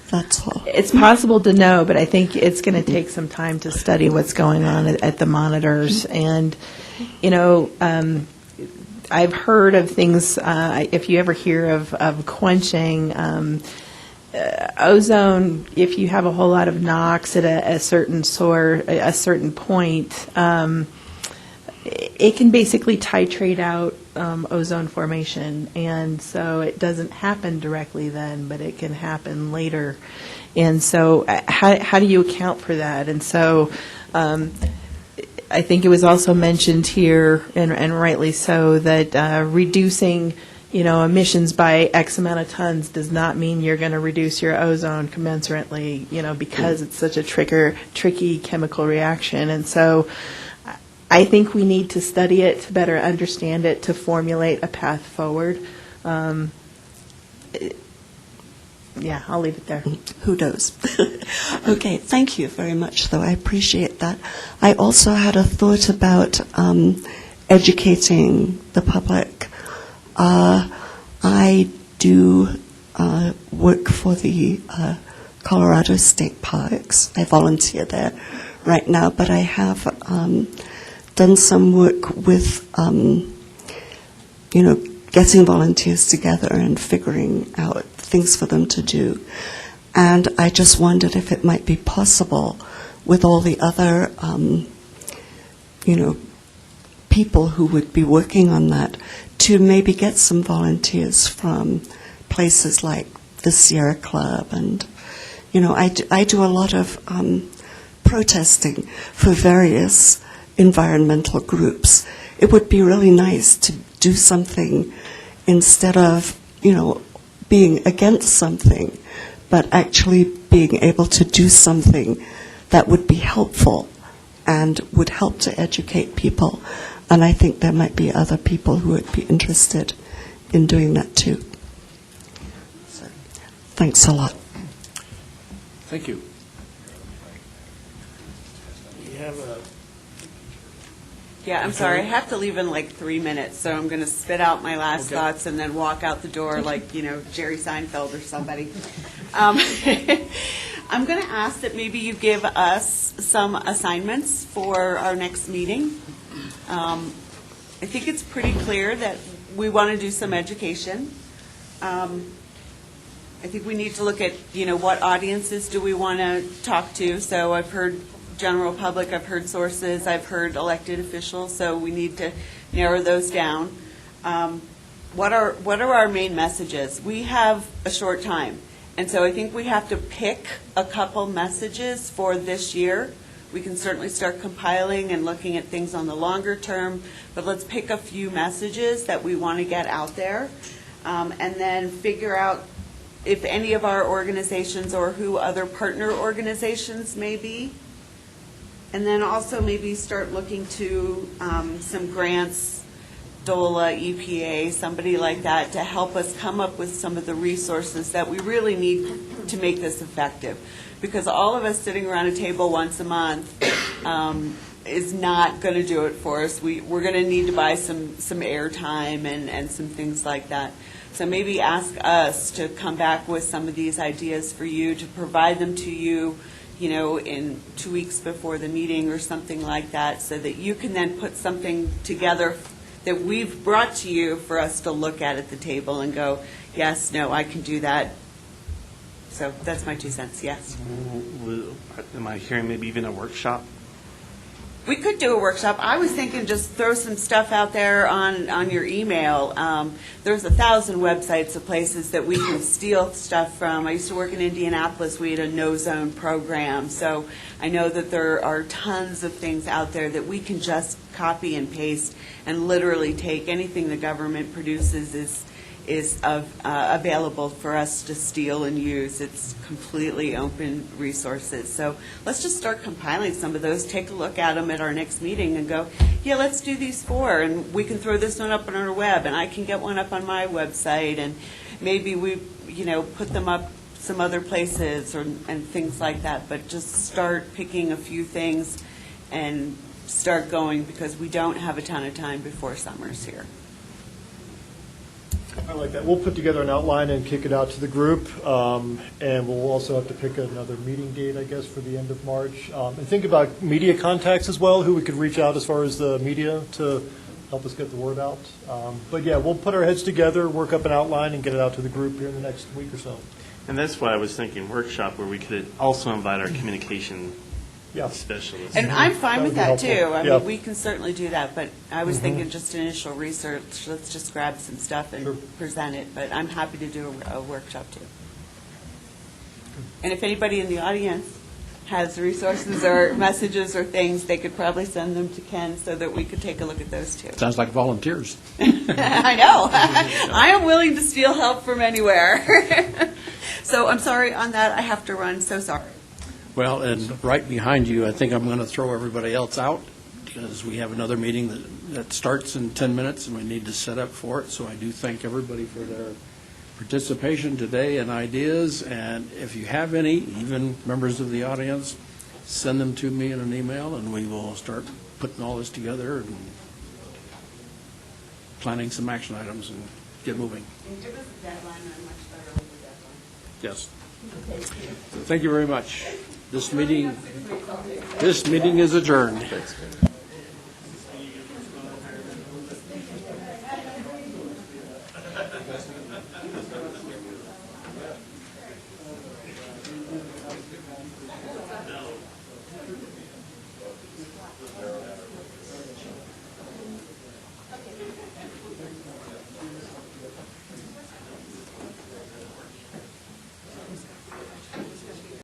That's all. It's possible to know, but I think it's going to take some time to study what's going on at the monitors. And, I've heard of things, if you ever hear of quenching ozone, if you have a whole lot of NOx at a certain point, it can basically titrate out ozone formation, and so it doesn't happen directly then, but it can happen later. And so how do you account for that? And so I think it was also mentioned here, and rightly so, that reducing emissions by X amount of tons does not mean you're going to reduce your ozone commensurately, because it's such a tricky chemical reaction. And so I think we need to study it to better understand it, to formulate a path forward. Yeah, I'll leave it there. Who knows? Okay, thank you very much, though. I appreciate that. I also had a thought about educating the public. I do work for the Colorado State Parks. I volunteer there right now, but I have done some work with, getting volunteers together and figuring out things for them to do. And I just wondered if it might be possible with all the other people who would be working on that to maybe get some volunteers from places like the Sierra Club. And, I do a lot of protesting for various environmental groups. It would be really nice to do something instead of, being against something, but actually being able to do something that would be helpful and would help to educate people. And I think there might be other people who would be interested in doing that too. So, thanks a lot. Thank you. We have Yeah, I'm sorry. I have to leave in like 3 minutes, so I'm going to spit out my last thoughts and then walk out the door like, Jerry Seinfeld or somebody. I'm going to ask that maybe you give us some assignments for our next meeting. I think it's pretty clear that we want to do some education. I think we need to look at, what audiences do we want to talk to. So I've heard general public, I've heard sources, I've heard elected officials, so we need to narrow those down. What are our main messages? We have a short time, and so I think we have to pick a couple messages for this year. We can certainly start compiling and looking at things on the longer term, but let's pick a few messages that we want to get out there, and then figure out if any of our organizations or who other partner organizations may be. And then also maybe start looking to some grants, DOLA, EPA, somebody like that, to help us come up with some of the resources that we really need to make this effective. Because all of us sitting around a table once a month is not going to do it for us. We're going to need to buy some airtime and some things like that. So maybe ask us to come back with some of these ideas for you, to provide them to you, in 2 weeks before the meeting or something like that, so that you can then put something together that we've brought to you for us to look at the table and go, yes, no, I can do that. So that's my 2 cents, yes. Am I hearing maybe even a workshop? We could do a workshop. I was thinking just throw some stuff out there on your email. There's 1,000 websites of places that we can steal stuff from. I used to work in Indianapolis. We had a no-zone program. So I know that there are tons of things out there that we can just copy and paste and literally take. Anything the government produces is available for us to steal and use. It's completely open resources. So let's just start compiling some of those, take a look at them at our next meeting and go, yeah, let's do these 4, and we can throw this one up on our web, and I can get one up on my website, and maybe we, put them up some other places and things like that. But just start picking a few things and start going, because we don't have a ton of time before summer's here. I like that. We'll put together an outline and kick it out to the group, and we'll also have to pick another meeting date, I guess, for the end of March. And think about media contacts as well, who we could reach out as far as the media to help us get the word out. But yeah, we'll put our heads together, work up an outline, and get it out to the group here in the next week or so. And that's why I was thinking workshop, where we could also invite our communication specialists. And I'm fine with that, too. I Yeah. mean, we can certainly do that, but I was thinking just initial research, let's just grab some stuff and present it, but I'm happy to do a workshop, too. And if anybody in the audience has resources or messages or things, they could probably send them to Ken so that we could take a look at those, too. Sounds like volunteers. I know. I am willing to steal help from anywhere. So I'm sorry on that. I have to run, so sorry. Well, and right behind you, I think I'm going to throw everybody else out, because we have another meeting that starts in 10 minutes, and we need to set up for it. So I do thank everybody for their participation today and ideas. And if you have any, even members of the audience, send them to me in an email, and we will start putting all this together and planning some action items and get moving. And give us a deadline. I'm much better with the deadline. Yes. Thank you very much. This meeting is adjourned.